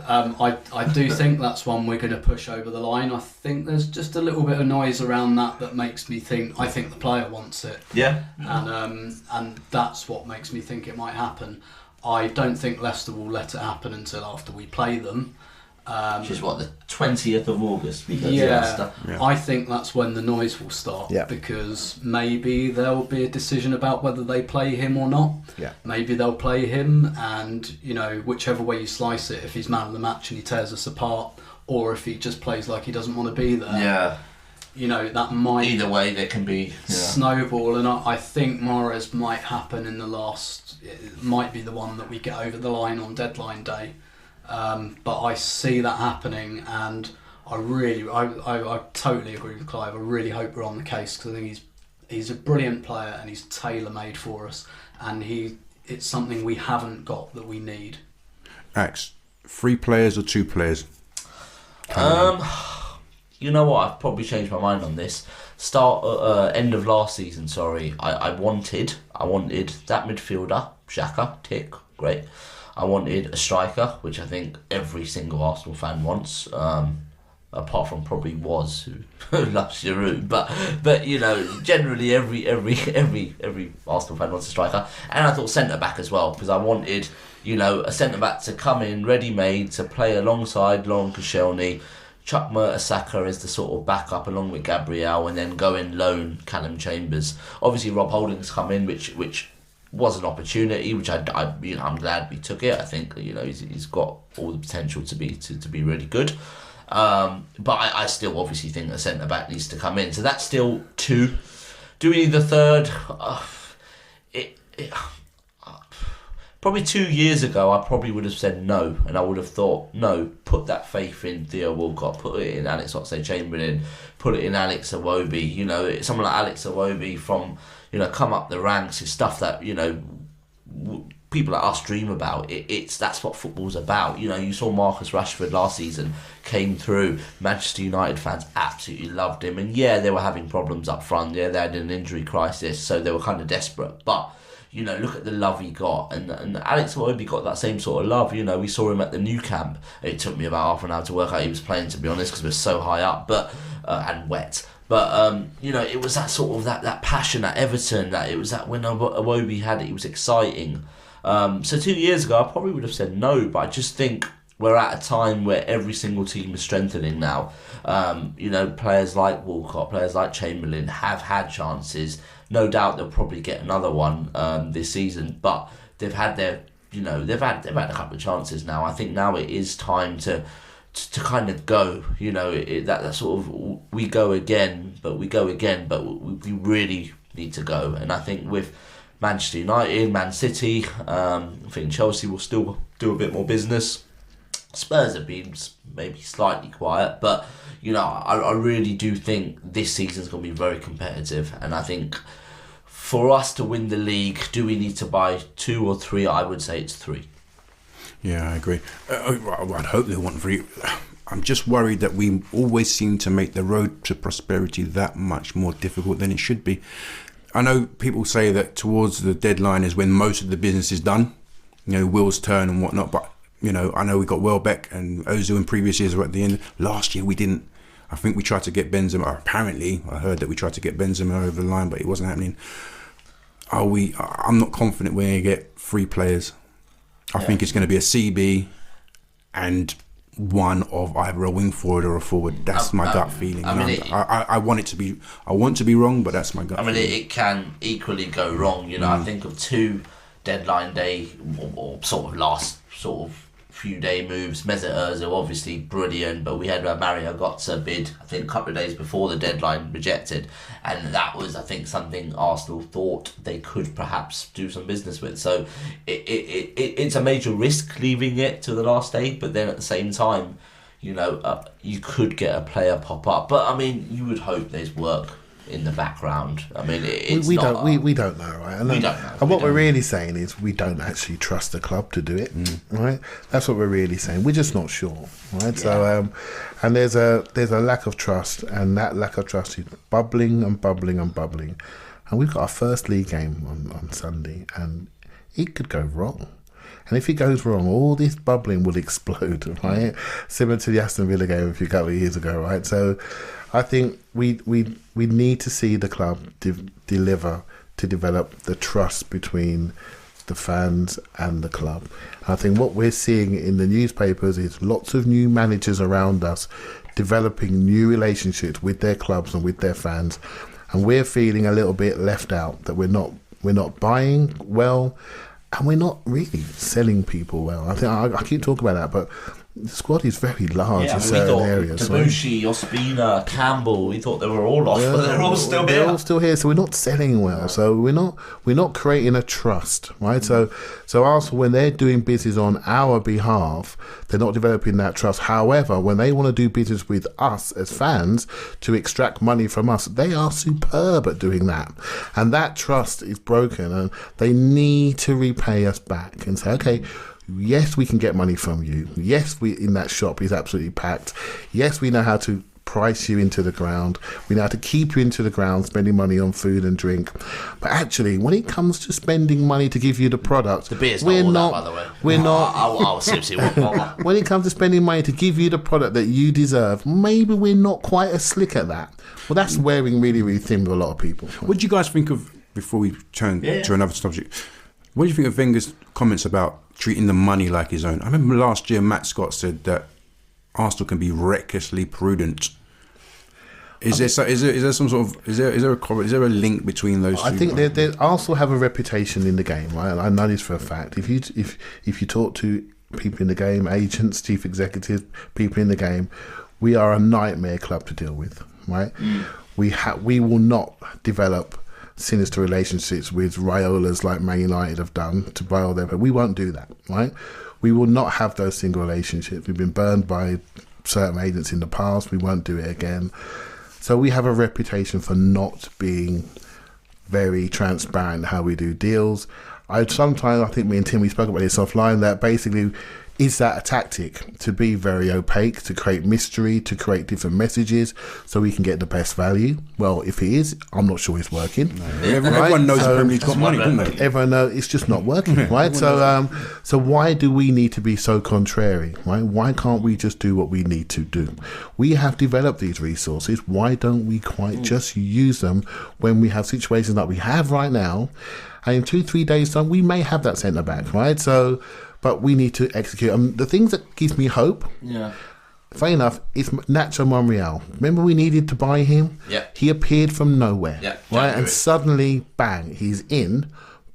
I do think that's one we're going to push over the line. I think there's just a little bit of noise around that makes me think. I think the player wants it. Yeah. And that's what makes me think it might happen. I don't think Leicester will let it happen until after we play them. Which is what, the 20th of August? We go to Leicester. Yeah, I think that's when the noise will start, because maybe there will be a decision about whether they play him or not. Yeah. Maybe they'll play him, and whichever way you slice it, if he's man of the match and he tears us apart, or if he just plays like he doesn't want to be there. Yeah. That might... Either way, there can be... snowball, and I think Mahrez might happen in the last... It might be the one that we get over the line on deadline day. But I see that happening, and I totally agree with Clive. I really hope we're on the case, because I think he's a brilliant player and he's tailor-made for us, and it's something we haven't got that we need. Axe, 3 players or 2 players? You know what? I've probably changed my mind on this. End of last season. Sorry, I wanted that midfielder, Xhaka, tick, great. I wanted a striker, which I think every single Arsenal fan wants, apart from probably Woz, who loves Giroud. But generally every Arsenal fan wants a striker. And I thought centre back as well, because I wanted a centre back to come in ready made to play alongside Laurent Koscielny, chuck Mertesacker as the sort of backup along with Gabriel, and then go in loan Callum Chambers. Obviously Rob Holding's come in, which was an opportunity, which I'm glad we took it. I think he's got all the potential to be really good, but I still obviously think a centre back needs to come in. So that's still 2. Do we need the third? Probably 2 years ago, I probably would have said no, and I would have thought no. Put that faith in Theo Walcott, put it in Alex Oxlade-Chamberlain, put it in Alex Iwobi. Someone like Alex Iwobi from come up the ranks is stuff that people like us dream about. That's what football's about. You saw Marcus Rashford last season came through. Manchester United fans absolutely loved him, and they were having problems up front. They had an injury crisis, so they were kind of desperate. But look at the love he got, and Alex Iwobi got that same sort of love. We saw him at the new camp. It took me about half an hour to work out he was playing, to be honest, because we were so high up, but and wet. But it was that sort of that passion at Everton. That it was that when Iwobi had it, was exciting. So 2 years ago, I probably would have said no, but I just think we're at a time where every single team is strengthening now. Players like Walcott, players like Chamberlain have had chances. No doubt they'll probably get another one this season, but they've had their, they've had a couple of chances now. I think now it is time to kind of go, that sort of we go again, but we really need to go. And I think with Manchester United, Man City, I think Chelsea will still do a bit more business. Spurs have been maybe slightly quiet, but I really do think this season's going to be very competitive, and I think for us to win the league, do we need to buy 2 or 3? I would say it's 3. Yeah, I agree. I'd hope they want 3. I'm just worried that we always seem to make the road to prosperity that much more difficult than it should be. I know people say that towards the deadline is when most of the business is done, wheels turn and whatnot, but I know we got Welbeck and Ozil in previous years were at the end. Last year we didn't. I think we tried to get Benzema, or apparently I heard that we tried to get Benzema over the line, but it wasn't happening. I'm not confident we're going to get 3 players. I think it's going to be a CB and one of either a wing forward or a forward. That's my gut feeling. I want it to be. I want to be wrong, but that's my gut. feeling. It can equally go wrong. I think of 2 deadline day or sort of last sort of few day moves. Mesut Ozil obviously brilliant, but we had Mario Götze bid I think a couple of days before the deadline, rejected, and that was I think something Arsenal thought they could perhaps do some business with. So it's a major risk leaving it to the last day, but then at the same time you could get a player pop up, but you would hope there's work in the background. We don't know, right? And we don't know. And what we're really saying is we don't actually trust the club to do it, right? That's what we're really saying. We're just not sure, right? Yeah. So, and there's a lack of trust, and that lack of trust is bubbling and bubbling and bubbling. And we've got our first league game on Sunday, and it could go wrong. And if it goes wrong, all this bubbling will explode, right? Similar to the Aston Villa game a couple of years ago, right? So I think we need to see the club deliver to develop the trust between the fans and the club. I think what we're seeing in the newspapers is lots of new managers around us developing new relationships with their clubs and with their fans, and we're feeling a little bit left out, that we're not buying well, and we're not really selling people well. I think I keep talking about that, but the squad is very large in certain areas. Debussy, Ospina, Campbell, we thought they were all off, but they're all still here. They're all still here, so we're not selling well. Yeah. So we're not creating a trust, right? So Arsenal, when they're doing business on our behalf, they're not developing that trust. However, when they want to do business with us as fans to extract money from us, they are superb at doing that. And that trust is broken, and they need to repay us back and say, okay, yes, we can get money from you. Yes, we in that shop is absolutely packed. Yes, we know how to price you into the ground. We know how to keep you into the ground, spending money on food and drink. But actually, when it comes to spending money to give you the product, the beer's not all that, by the way. We're not. I'll seriously won't bother. When it comes to spending money to give you the product that you deserve, maybe we're not quite as slick at that. Well, that's wearing really, really thin with a lot of people. What do you guys think of, before we turn to another subject, what do you think of Wenger's comments about treating the money like his own? I remember last year Matt Scott said that Arsenal can be recklessly prudent. Is there a link between those two? I think they Arsenal have a reputation in the game, right? I know this for a fact. If you talk to people in the game, agents, chief executives, people in the game, we are a nightmare club to deal with, right? We will not develop sinister relationships with Raiolas like Man United have done to buy all their, but we won't do that, right? We will not have those single relationships. We've been burned by certain agents in the past. We won't do it again. So we have a reputation for not being very transparent in how we do deals. I think me and Tim, we spoke about this offline, that basically, is that a tactic to be very opaque, to create mystery, to create different messages so we can get the best value? Well, if it is, I'm not sure it's working. No. Everyone knows the Premier League's got money, don't they? Everyone knows it's just not working, right? So why do we need to be so contrary, right? Why can't we just do what we need to do? We have developed these resources. Why don't we quite just use them when we have situations like we have right now? And in 2-3 days' time, we may have that centre back, right? So, but we need to execute. The things that gives me hope, funny enough, is Nacho Monreal. Remember we needed to buy him? Yeah. He appeared from nowhere, right? And it. Suddenly, bang, he's in.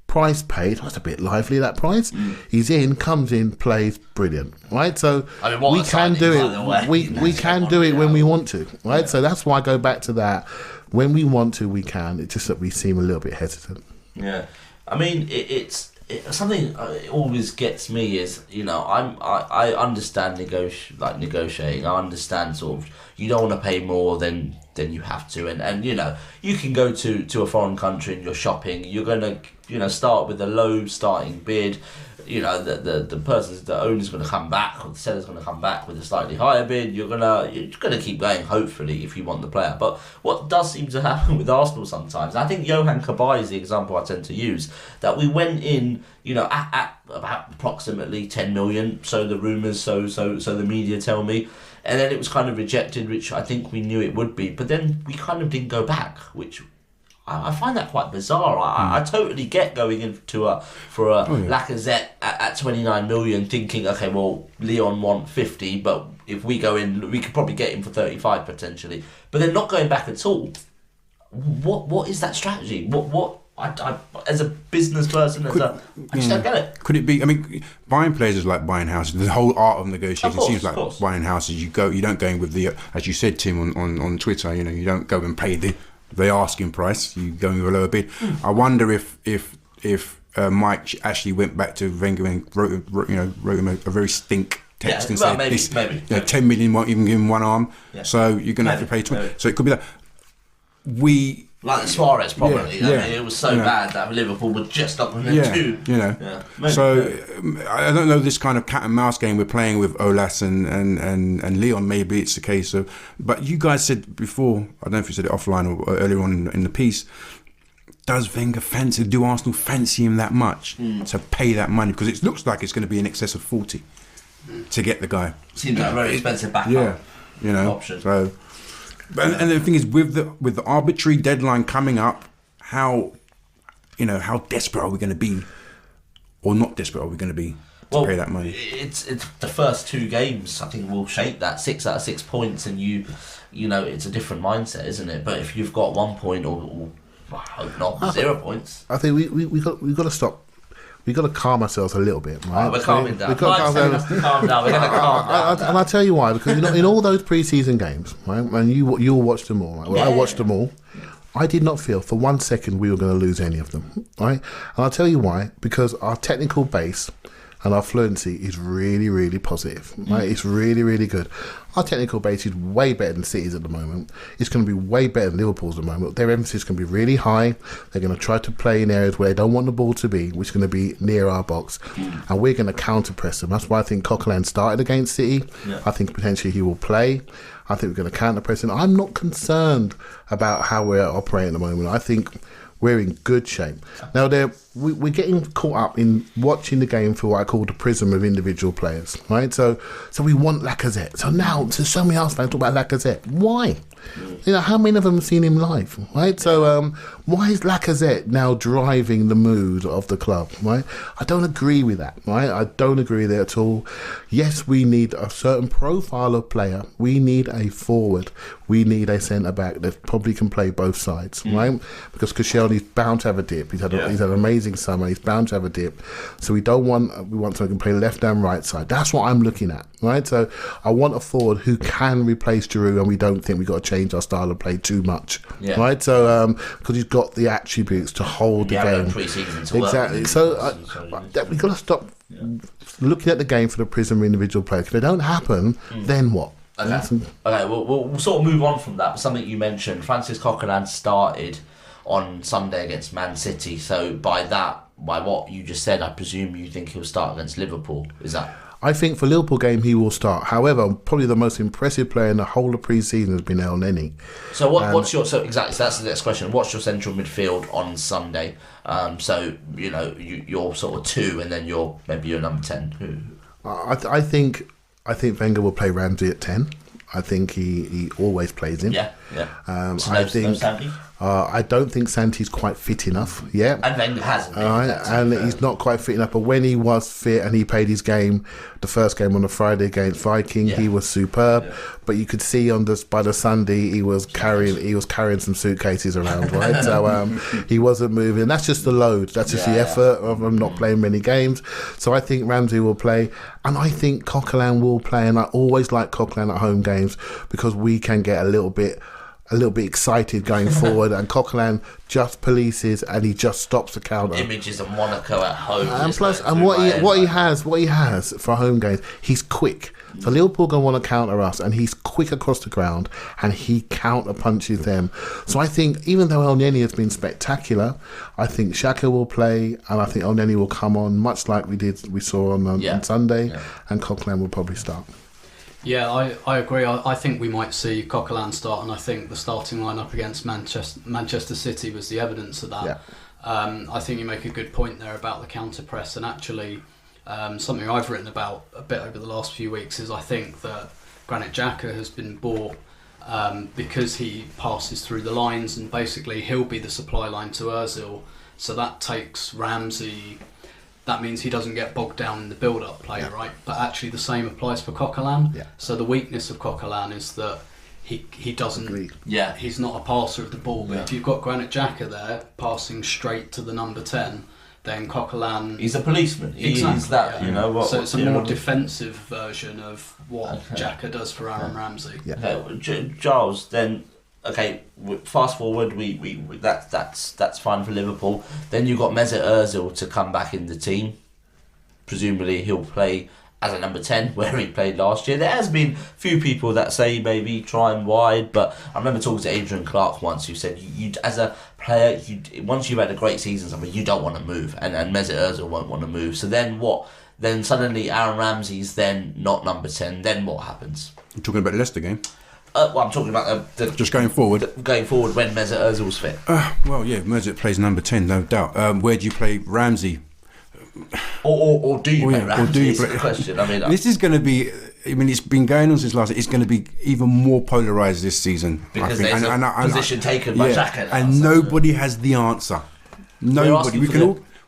Price paid. That's a bit lively, that price. He's in, comes in, plays brilliant, right? So we can do it. We can do it when we want to, right? Yeah. So that's why I go back to that. When we want to, we can. It's just that we seem a little bit hesitant. Yeah, I mean, it's something that always gets me is, I understand negotiating. I understand sort of you don't want to pay more than you have to, and you can go to a foreign country and you're shopping. You're gonna start with a low starting bid. The owner's going to come back, or the seller's going to come back with a slightly higher bid. You're gonna keep going, hopefully, if you want the player. But what does seem to happen with Arsenal sometimes, I think Johan Cabaye is the example I tend to use, that we went in, at about approximately 10 million, so the rumours, so the media tell me, and then it was kind of rejected, which I think we knew it would be. But then we kind of didn't go back, which I find that quite bizarre. I totally get going into Lacazette at 29 million, thinking, okay, well, Leon want 50, but if we go in, we could probably get him for 35 potentially. But they're not going back at all. What is that strategy? What I as a business person, I just don't get it. Could it be? I mean, buying players is like buying houses. The whole art of negotiating seems like buying houses. You don't go in with the, as you said, Tim, on Twitter. You don't go and pay the asking price. You go with a lower bid. I wonder if Mike actually went back to Wenger and wrote him a very stink text and said, maybe 10 million won't even give him one arm. Yeah. So you're going to have to pay 20. So it could be that like the Suarez probably. I mean, it was so bad that Liverpool were just up on their two. I don't know, this kind of cat and mouse game we're playing with Olas and Leon. Maybe it's the case of. But you guys said before, I don't know if you said it offline or earlier on in the piece. Does Wenger do Arsenal fancy him that much to pay that money? Because it looks like it's going to be in excess of 40 to get the guy. Seems like a very expensive backup option. So. And the thing is, with the arbitrary deadline coming up, how desperate are we going to be or not desperate are we going to be to pay that money? It's the first 2 games I think will shape that. 6 out of 6 points, and you know it's a different mindset, isn't it? But if you've got 1 point or I hope not 0 points, I think we got to stop. We got to calm ourselves a little bit, right? We're calming down. We've got to calm down. We're going to calm down. And I'll tell you why, because in all those pre-season games, right, and you all watched them all, right? Well, I watched them all. I did not feel for 1 second we were going to lose any of them, right? And I'll tell you why, because our technical base and our fluency is really, really positive, right? It's really, really good. Our technical base is way better than City's at the moment. It's going to be way better than Liverpool's at the moment. Their emphasis can be really high. They're going to try to play in areas where they don't want the ball to be, which is going to be near our box. And we're going to counter-press them. That's why I think Coquelin started against City. Yeah. I think potentially he will play. I think we're going to counter-press him. I'm not concerned about how we're operating at the moment. I think we're in good shape. Now, we're getting caught up in watching the game through what I call the prism of individual players, right? So we want Lacazette. So now, to so many Arsenal fans talk about Lacazette. Why? You know, how many of them have seen him live, right? So why is Lacazette now driving the mood of the club, right? I don't agree with that, right? I don't agree with it at all. Yes, we need a certain profile of player. We need a forward. We need a centre-back that probably can play both sides, right? Because Koscielny's bound to have a dip. He's had an amazing summer. He's bound to have a dip. So we want someone who can play left and right side. That's what I'm looking at, right? So I want a forward who can replace Giroud, and we don't think we've got to change our style of play too much, right? So because he's got the attributes to hold the game. Exactly. So we've got to stop looking at the game for the prism of individual players. If they don't happen, then what? Okay. We'll sort of move on from that. But something you mentioned, Francis Coquelin started on Sunday against Man City. So by what you just said, I presume you think he'll start against Liverpool. Is that? I think for Liverpool game he will start. However, probably the most impressive player in the whole of pre-season has been El Neni. So what's your so that's the next question. What's your central midfield on Sunday? So you know you're sort of 2, and then maybe you're number 10. I think Wenger will play Ramsey at 10. I think he always plays him. Yeah. I don't think Santi's quite fit enough yet. And Wenger hasn't. And he's not quite fit enough. But when he was fit and he played his game, the first game on the Friday against Viking, he was superb. Yeah. But you could see by the Sunday he was carrying some suitcases around, right? So he wasn't moving. That's just the load. That's just the effort of him not playing many games. So I think Ramsey will play, and I think Coquelin will play. And I always like Coquelin at home games because we can get a little bit excited going forward, and Coquelin just polices and he just stops the counter. Images of Monaco at home, and plus, and what he has for home games, he's quick. So Liverpool gonna want to counter us, and he's quick across the ground, and he counter punches them. So I think even though El Neni has been spectacular, I think Xhaka will play, and I think El Neni will come on much like we saw on Sunday, and Coquelin will probably start. Yeah, I agree. I think we might see Coquelin start, and I think the starting lineup against Manchester City was the evidence of that. Yeah. I think you make a good point there about the counter press, and actually something I've written about a bit over the last few weeks is I think that Granit Xhaka has been bought because he passes through the lines, and basically he'll be the supply line to Ozil. So that takes Ramsey. That means he doesn't get bogged down in the build-up play, right? But actually the same applies for Coquelin. Yeah. So the weakness of Coquelin is that he doesn't... Yeah. He's not a passer of the ball. But if you've got Granit Xhaka there, passing straight to the number 10, then Coquelin... He's a policeman. He's that, you know. So it's a more defensive version of what Xhaka does for Aaron Ramsey. Yeah. Okay, Giles, then... Okay, fast forward. That's fine for Liverpool. Then you got Mesut Ozil to come back in the team. Presumably he'll play as a number 10 where he played last year. There has been a few people that say maybe try him wide, but I remember talking to Adrian Clark once who said you as a player, once you've had a great season somewhere, you don't want to move, and Mesut Ozil won't want to move. So then what? Then suddenly Aaron Ramsey's then not number 10. Then what happens? You're talking about the Leicester game? I'm talking about just going forward. Going forward when Mesut Ozil's fit. Well, yeah, Mesut plays number 10, no doubt. Where do you play Ramsey? Or do you play Ramsey? Or do you play? Is the question. I mean, this is going to be. I mean, it's been going on since last year. It's going to be even more polarised this season. Because there's a position taken by Xhaka. And nobody has the answer. Nobody.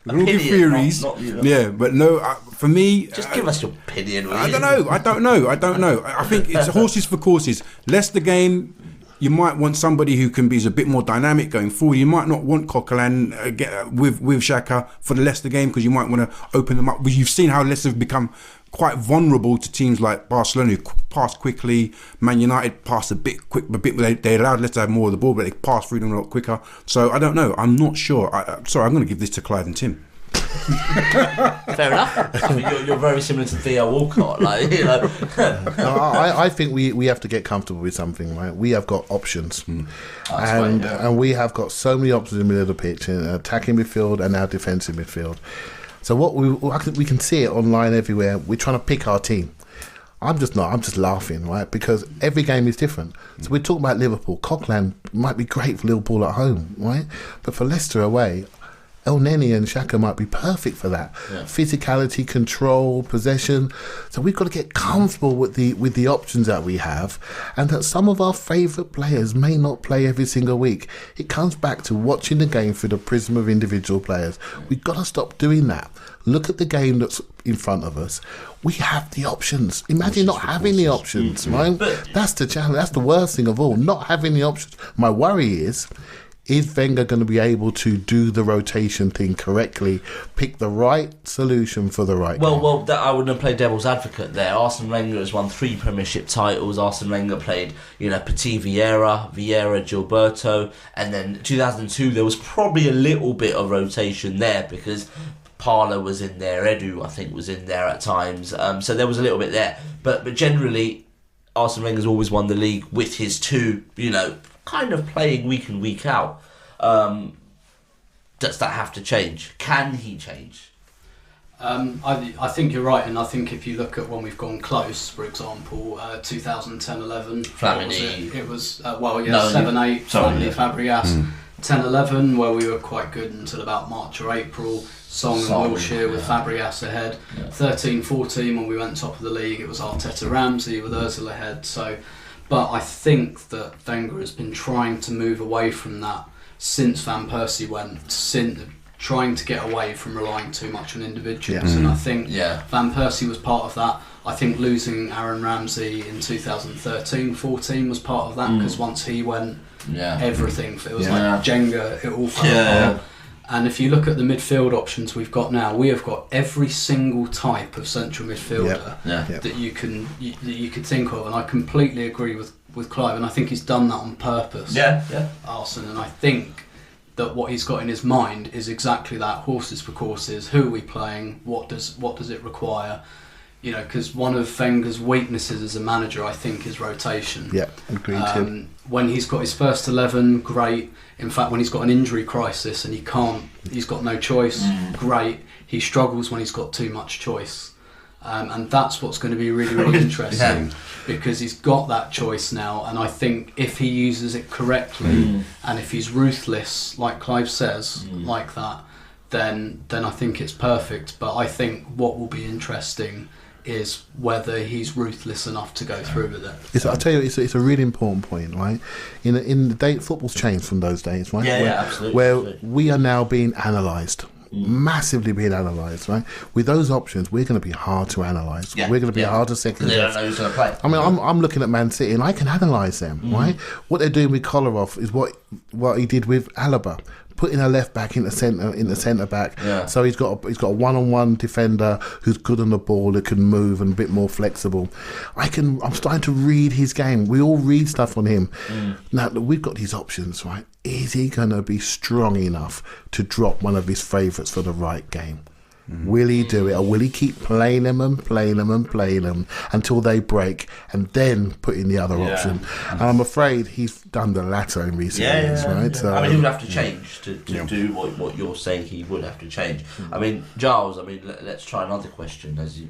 We can all give theories. Yeah, but no, for me... Just give us your opinion. I don't know. I think it's horses for courses. Leicester game, you might want somebody who can be a bit more dynamic going forward. You might not want Coquelin with Xhaka for the Leicester game because you might want to open them up. But you've seen how Leicester have become quite vulnerable to teams like Barcelona who pass quickly. Man United passed a bit quick, they allowed Leicester to have more of the ball, but they passed through them a lot quicker. So I don't know. I'm not sure. I'm going to give this to Clive and Tim. Fair enough. I mean, you're very similar to Theo Walcott, like, you know. No, I think we have to get comfortable with something, right? We have got options, and we have got so many options in the middle of the pitch, in attacking midfield and now defensive midfield. So we can see it online everywhere. We're trying to pick our team. I'm just laughing, right? Because every game is different. So we're talking about Liverpool. Coquelin might be great for Liverpool at home, right? But for Leicester away, El Neni and Xhaka might be perfect for that. Yeah. Physicality, control, possession. So we've got to get comfortable with the options that we have, and that some of our favourite players may not play every single week. It comes back to watching the game through the prism of individual players. We've got to stop doing that. Look at the game that's in front of us. We have the options. Imagine not having the options, right? That's the challenge. That's the worst thing of all, not having the options. My worry is Wenger going to be able to do the rotation thing correctly, pick the right solution for the right game? Well, I wouldn't play devil's advocate there. Arsene Wenger has won 3 Premiership titles. Arsene Wenger played, Petit Vieira, Gilberto, and then 2002 there was probably a little bit of rotation there because Parlour was in there, Edu I think was in there at times, so there was a little bit there. But generally, Arsene Wenger's always won the league with his 2, kind of playing week in, week out. Does that have to change? Can he change? I think you're right, and I think if you look at when we've gone close, for example, 2010-11, Flamini. It was 7-8, Flamini, Fabregas. 10-11, where we were quite good until about March or April. Song and Wilshere with Fabregas ahead. 13-14, when we went top of the league, it was Arteta Ramsey with Ozil ahead. But I think that Wenger has been trying to move away from that since Van Persie went, trying to get away from relying too much on individuals. And I think Van Persie was part of that. I think losing Aaron Ramsey in 2013-14 was part of that, because once he went, everything, it was like Jenga, it all fell apart. And if you look at the midfield options we've got now, we have got every single type of central midfielder that you could think of, and I completely agree with Clive, and I think he's done that on purpose. Arsene, and I think that what he's got in his mind is exactly that: horses for courses. Who are we playing? What does it require? Because one of Wenger's weaknesses as a manager, I think, is rotation. Yeah, agreed, Tim. When he's got his first 11, great. In fact, when he's got an injury crisis and he's got no choice, great. He struggles when he's got too much choice. And that's what's going to be really, really interesting, because he's got that choice now. And I think if he uses it correctly, and if he's ruthless, like Clive says, like that, then I think it's perfect. But I think what will be interesting is whether he's ruthless enough to go through with it. I tell you, it's a really important point, right? In the day, football's changed from those days, right? Absolutely. Where we are now being analysed, massively being analysed, right? With those options, we're going to be hard to analyse. We're going to be hard to second guess. They don't know who's going to play. I mean, I'm looking at Man City and I can analyse them, right? What they're doing with Kolarov is what he did with Alaba, putting a left back in the centre back. So he's got a one-on-one defender who's good on the ball, that can move and a bit more flexible. I'm starting to read his game. We all read stuff on him. Now we've got these options, right? Is he going to be strong enough to drop one of his favourites for the right game? Will he do it, or will he keep playing them until they break and then put in the other option? And I'm afraid he's done the latter in recent years, right? So, I mean, he would have to change to do what you're saying. He would have to change. I mean, Giles. I mean, let's try another question. As you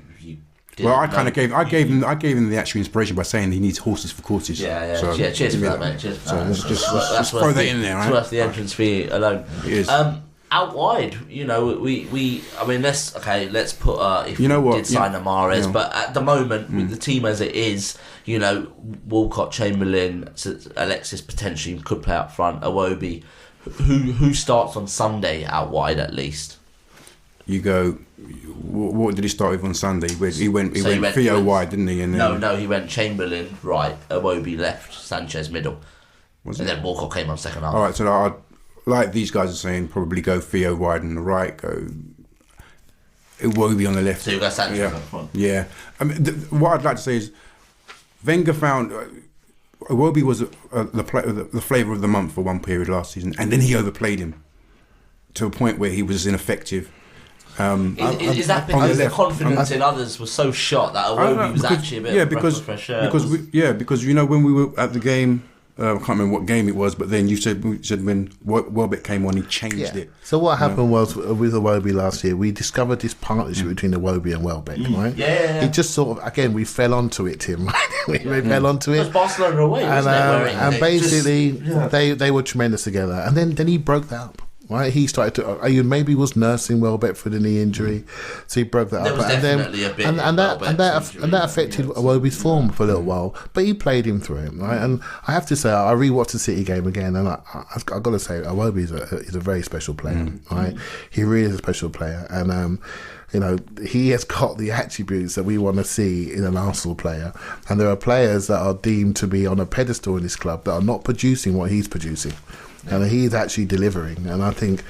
well, I kind of gave him the actual inspiration by saying he needs horses for courses. So, cheers for that, mate. Cheers. So let's throw that in there. Right? It's worth the entrance fee alone. It is. Out wide, we. I mean, let's put. If you know what, did sign Mahrez, but at the moment with the team as it is, Walcott, Chamberlain, Alexis potentially could play up front. Iwobi, who starts on Sunday out wide at least. you go, what did he start with on Sunday? He went Theo wide, didn't he? And No, he went Chamberlain right, Iwobi left, Sanchez middle. Then Walcott came on second half. All right, so I'd, like these guys are saying, probably go Theo wide on the right, go Iwobi on the left. So you got Sanchez on the front. Yeah. I mean, what I'd like to say is Wenger found Iwobi was the flavour of the month for one period last season, and then he overplayed him to a point where he was ineffective. Is that because the confidence in others was so shot that Iwobi was actually a bit of a breath of fresh air? Because when we were at the game, I can't remember what game it was, but then you said when Welbeck came on, he changed it. So what happened was with Iwobi last year, we discovered this partnership between Iwobi and Welbeck, right? Yeah. It just sort of, again, we fell onto it, Tim. we fell onto it. It was Barcelona away, wasn't it? And basically, they were tremendous together. And then he broke that up. Right, he started to. Maybe was nursing Welbeck for the knee injury, so he broke that up. There was definitely a bit, and that affected Iwobi's form for a little while. But he played him through it, right? And I have to say, I rewatched the City game again, and I've got to say, Iwobi is a very special player, right? He really is a special player, and he has got the attributes that we want to see in an Arsenal player. And there are players that are deemed to be on a pedestal in this club that are not producing what he's producing. And he's actually delivering. And I think,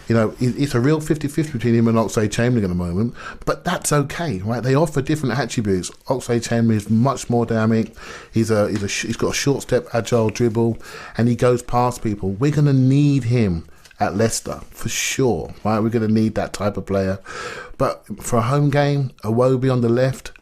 it's a real 50-50 between him and Oxlade-Chamberlain at the moment. But that's okay, right? They offer different attributes. Oxlade-Chamberlain is much more dynamic. He's got a short step, agile dribble, and he goes past people. We're going to need him at Leicester, for sure, right? We're going to need that type of player. But for a home game, Iwobi on the left,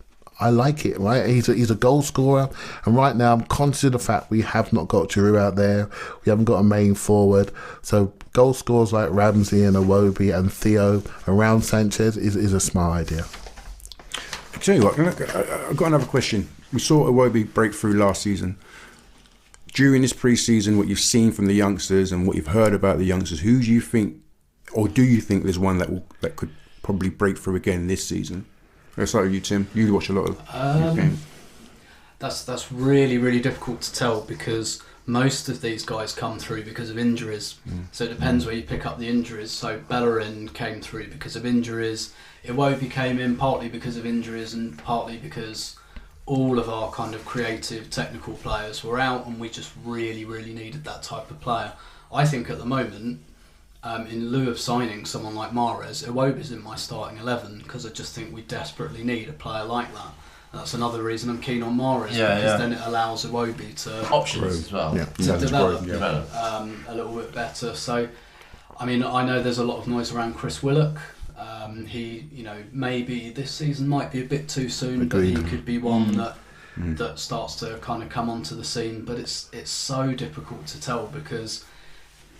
I like it, right? He's a goal scorer, and right now I'm conscious of the fact we have not got Giroud out there. We haven't got a main forward, so goal scorers like Ramsey and Iwobi and Theo around Sanchez is a smart idea. I tell you what, I've got another question. We saw Iwobi break through last season. During this pre-season, what you've seen from the youngsters and what you've heard about the youngsters, who do you think, or do you think there's one that could probably break through again this season? Let's start with you, Tim. You watch a lot of games. That's really, really difficult to tell because most of these guys come through because of injuries. So it depends where you pick up the injuries. So Bellerin came through because of injuries. Iwobi came in partly because of injuries and partly because all of our kind of creative, technical players were out, and we just really, really needed that type of player. I think at the moment, in lieu of signing someone like Mahrez, Iwobi's in my starting 11 because I just think we desperately need a player like that. And that's another reason I'm keen on Mahrez because then it allows Iwobi to options as well to develop a little bit better. So, I mean, I know there's a lot of noise around Chris Willock. He, maybe this season might be a bit too soon, but he could be one that starts to kind of come onto the scene. But it's so difficult to tell because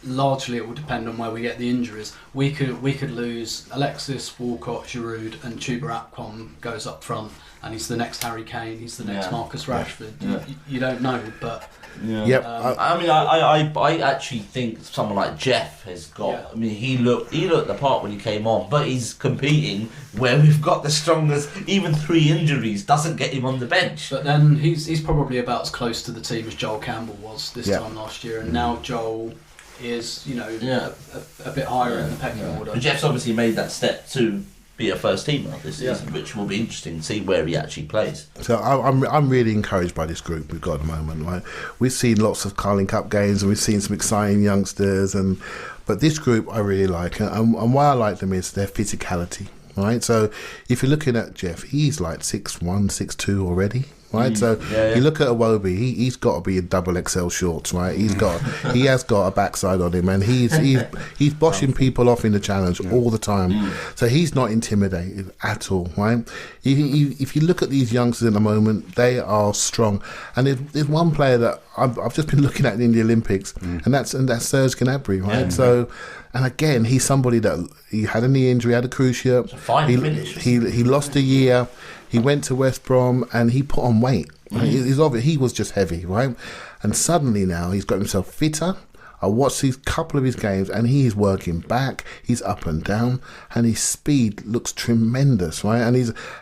largely it will depend on where we get the injuries. We could lose Alexis, Walcott, Giroud, and Chuba Akpom goes up front, and he's the next Harry Kane. He's the next Marcus Rashford. You don't know, but. I actually think someone like Jeff has got. Yeah. I mean, he looked the part when he came on, but he's competing where we've got the strongest. Even 3 injuries doesn't get him on the bench. But then he's probably about as close to the team as Joel Campbell was this time last year, and now Joel is a bit higher in the pecking order. But Jeff's obviously made that step to be a first teamer this season, which will be interesting to see where he actually plays. So I'm really encouraged by this group we've got at the moment. Right? We've seen lots of Carling Cup games and we've seen some exciting youngsters, but this group I really like, and why I like them is their physicality. Right, so if you're looking at Jeff, he's like 6'1", 6'2" already. Right, so you look at Iwobi, he's got to be in double XL shorts, right? He has got a backside on him, and he's boshing people off in the challenge all the time. So he's not intimidated at all, right? If you look at these youngsters at the moment, they are strong. And there's one player that I've just been looking at in the Olympics, and that's Serge Gnabry, right? So. And again, he's somebody that he had a knee injury, had a cruciate. He lost a year. He went to West Brom and he put on weight. Right? He was just heavy, right? And suddenly now he's got himself fitter. I watched these couple of his games and he's working back. He's up and down, and his speed looks tremendous, right?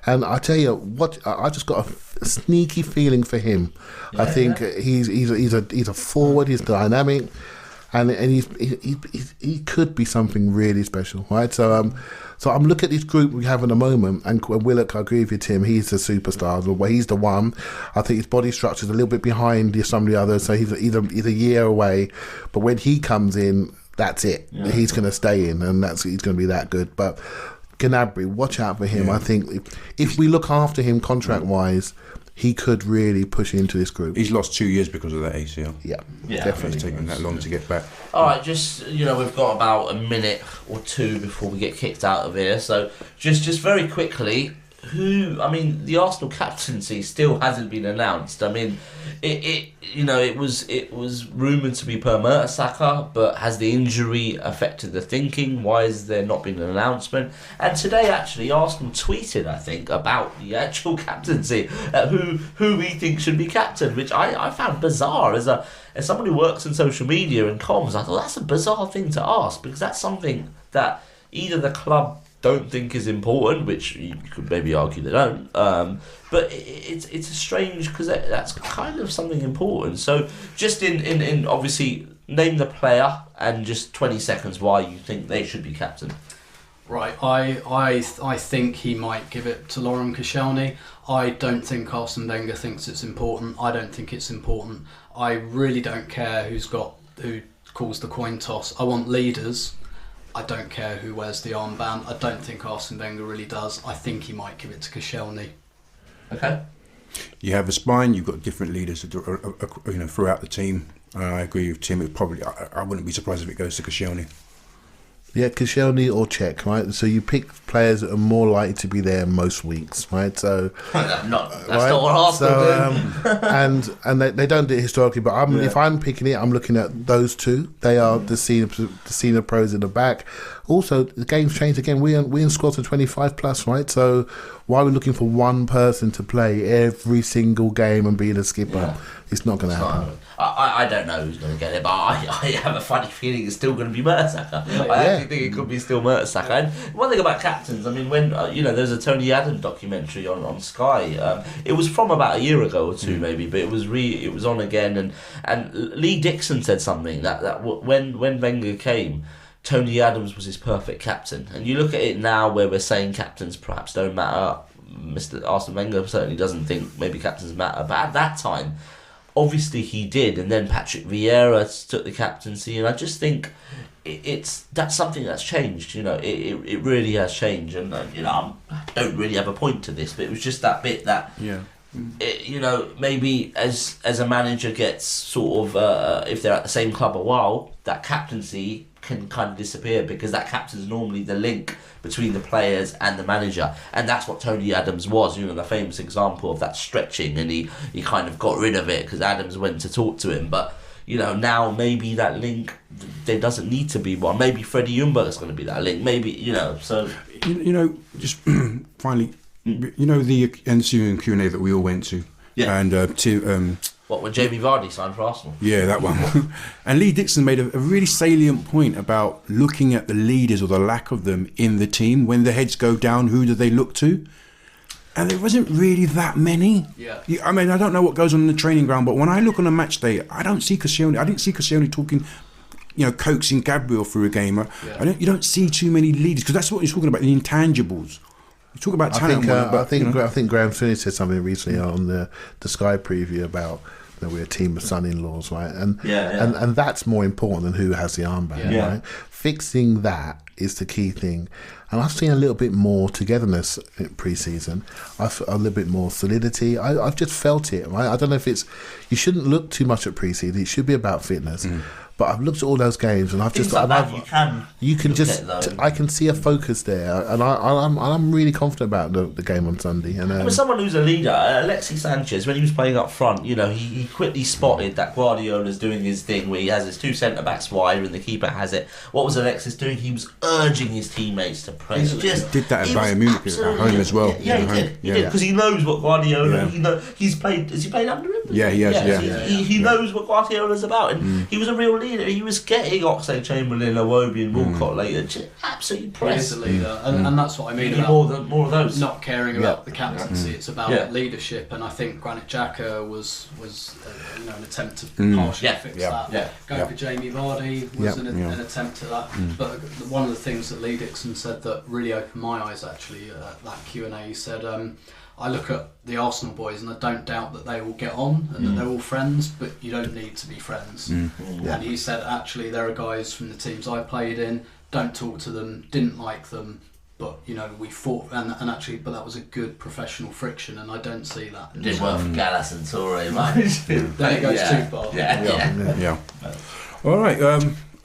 And I tell you what, I just got a sneaky feeling for him. I think he's a forward. He's dynamic. and he could be something really special, right? So I'm looking at this group we have at the moment, and Willock, I agree with you, Tim. He's the superstar. He's the one. I think his body structure is a little bit behind some of the others, so he's a year away. But when he comes in, that's it. Yeah. He's going to stay in, and he's going to be that good. But Gnabry, watch out for him. Yeah. I think if we look after him contract-wise, he could really push into this group. He's lost 2 years because of that ACL. Yeah, definitely. It's taken that long to get back. All right, just, we've got about a minute or two before we get kicked out of here. So just very quickly, the Arsenal captaincy still hasn't been announced. I mean, it was rumoured to be per Mertesacker, but has the injury affected the thinking? Why has there not been an announcement? And today, actually, Arsenal tweeted, I think, about the actual captaincy, who we think should be captain, which I found bizarre as someone who works in social media and comms. I thought that's a bizarre thing to ask, because that's something that either the club don't think is important, which you could maybe argue they don't, but it's a strange, because that's kind of something important. So just in obviously name the player and just 20 seconds why you think they should be captain. Right, I think he might give it to Laurent Koscielny. I don't think Arsene Wenger thinks it's important. I don't think it's important. I really don't care who calls the coin toss. I want leaders. I don't care who wears the armband. I don't think Arsene Wenger really does. I think he might give it to Koscielny. Okay. You have a spine. You've got different leaders, throughout the team. I agree with Tim. I wouldn't be surprised if it goes to Koscielny. Yeah, Koscielny or Czech, right? So you pick players that are more likely to be there most weeks, right? So that's not what Arsenal do. and they don't do it historically, but if I'm picking it, I'm looking at those two. They are the senior pros in the back. Also, the game's changed again. We're in squads of 25 plus, right? So why are we looking for one person to play every single game and be the skipper? Yeah. It's not going to happen. I don't know who's going to get it, but I have a funny feeling it's still going to be Mertesacker. I actually think it could be still Mertesacker. And one thing about captains, I mean, when there's a Tony Adams documentary on Sky. It was from about a year ago or two, maybe, but it was on again. And Lee Dixon said something that when Wenger came, Tony Adams was his perfect captain. And you look at it now, where we're saying captains perhaps don't matter. Mr. Arsene Wenger certainly doesn't think maybe captains matter, but at that time, obviously he did, and then Patrick Vieira took the captaincy, and I just think that's something that's changed. It really has changed, and I don't really have a point to this, but it was just that bit that maybe as a manager gets sort of if they're at the same club a while, that captaincy can kind of disappear, because that captain's normally the link between the players and the manager, and that's what Tony Adams was. The famous example of that stretching, and he kind of got rid of it because Adams went to talk to him. But now maybe that link, there doesn't need to be one. Maybe Freddie Ljungberg's going to be that link. Maybe so. Just finally, the NCU and Q&A that we all went to, and when Jamie Vardy signed for Arsenal? Yeah, that one. And Lee Dixon made a really salient point about looking at the leaders, or the lack of them, in the team. When the heads go down, who do they look to? And there wasn't really that many. Yeah. I mean, I don't know what goes on in the training ground, but when I look on a match day, I don't see Koscielny. I didn't see Koscielny talking, coaxing Gabriel through a game. You don't see too many leaders, because that's what he's talking about, the intangibles. You talk about talent. I think Graham Finney said something recently on the Sky preview about that we're a team of son-in-laws, right? And that's more important than who has the armband, right? Fixing that is the key thing. And I've seen a little bit more togetherness pre-season. A little bit more solidity. I've just felt it, right? I don't know if it's... You shouldn't look too much at pre-season. It should be about fitness. But I've looked at all those games, and I've just... I can see a focus there, and I'm really confident about the game on Sunday. And with someone who's a leader, Alexis Sanchez, when he was playing up front, he quickly spotted that Guardiola's doing his thing, where he has his two centre backs wide and the keeper has it. What was Alexis doing? He was urging his teammates to press. He did that at Bayern Munich at home as well. Yeah, he did because he knows what Guardiola. He's played. Has he played under him? Yeah, he has. He knows what Guardiola's about, and he was a real leader. he was getting Oxlade-Chamberlain, Iwobi and Walcott later. Just absolutely He is pressed. a leader, and that's what I mean You need about more of those. not caring about the captaincy. It's about Yeah. leadership, and I think Granit Xhaka was an attempt to partially fix that. Yeah. Going for Jamie Vardy was Yeah. an attempt at that. But one of the things that Lee Dixon said that really opened my eyes actually at that Q&A, he said, I look at the Arsenal boys and I don't doubt that they will get on and that they're all friends, but you don't need to be friends. And he said, actually, there are guys from the teams I played in, don't talk to them, didn't like them, but we fought, and actually, but that was a good professional friction, and I don't see that. Did work for Gallas and Toure, much. Then it goes too far. Yeah. All right.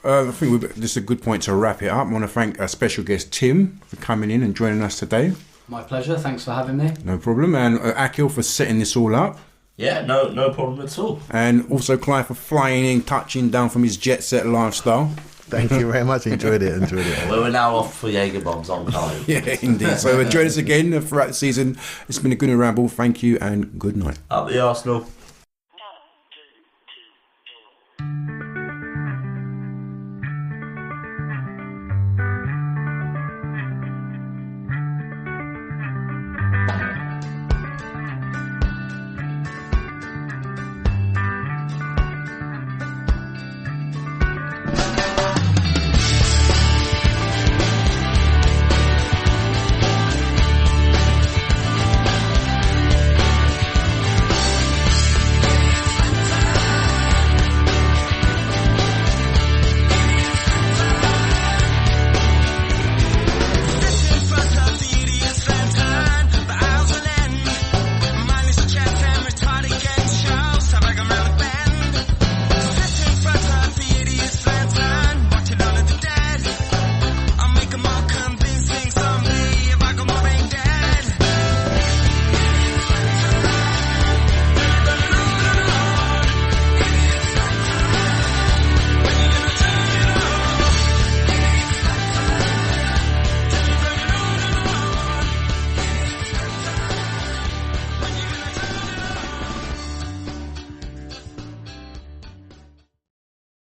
I think this is a good point to wrap it up. I want to thank our special guest Tim for coming in and joining us today. My pleasure. Thanks for having me. No problem. And Akhil for setting this all up. Yeah, no problem at all. And also Clive for flying in, touching down from his jet set lifestyle. Thank you very much. Enjoyed it. Well, we're now off for Jaeger bombs on time. Yeah, indeed. So join us again throughout the season. It's been a Gooner Ramble. Thank you and good night. Up the Arsenal.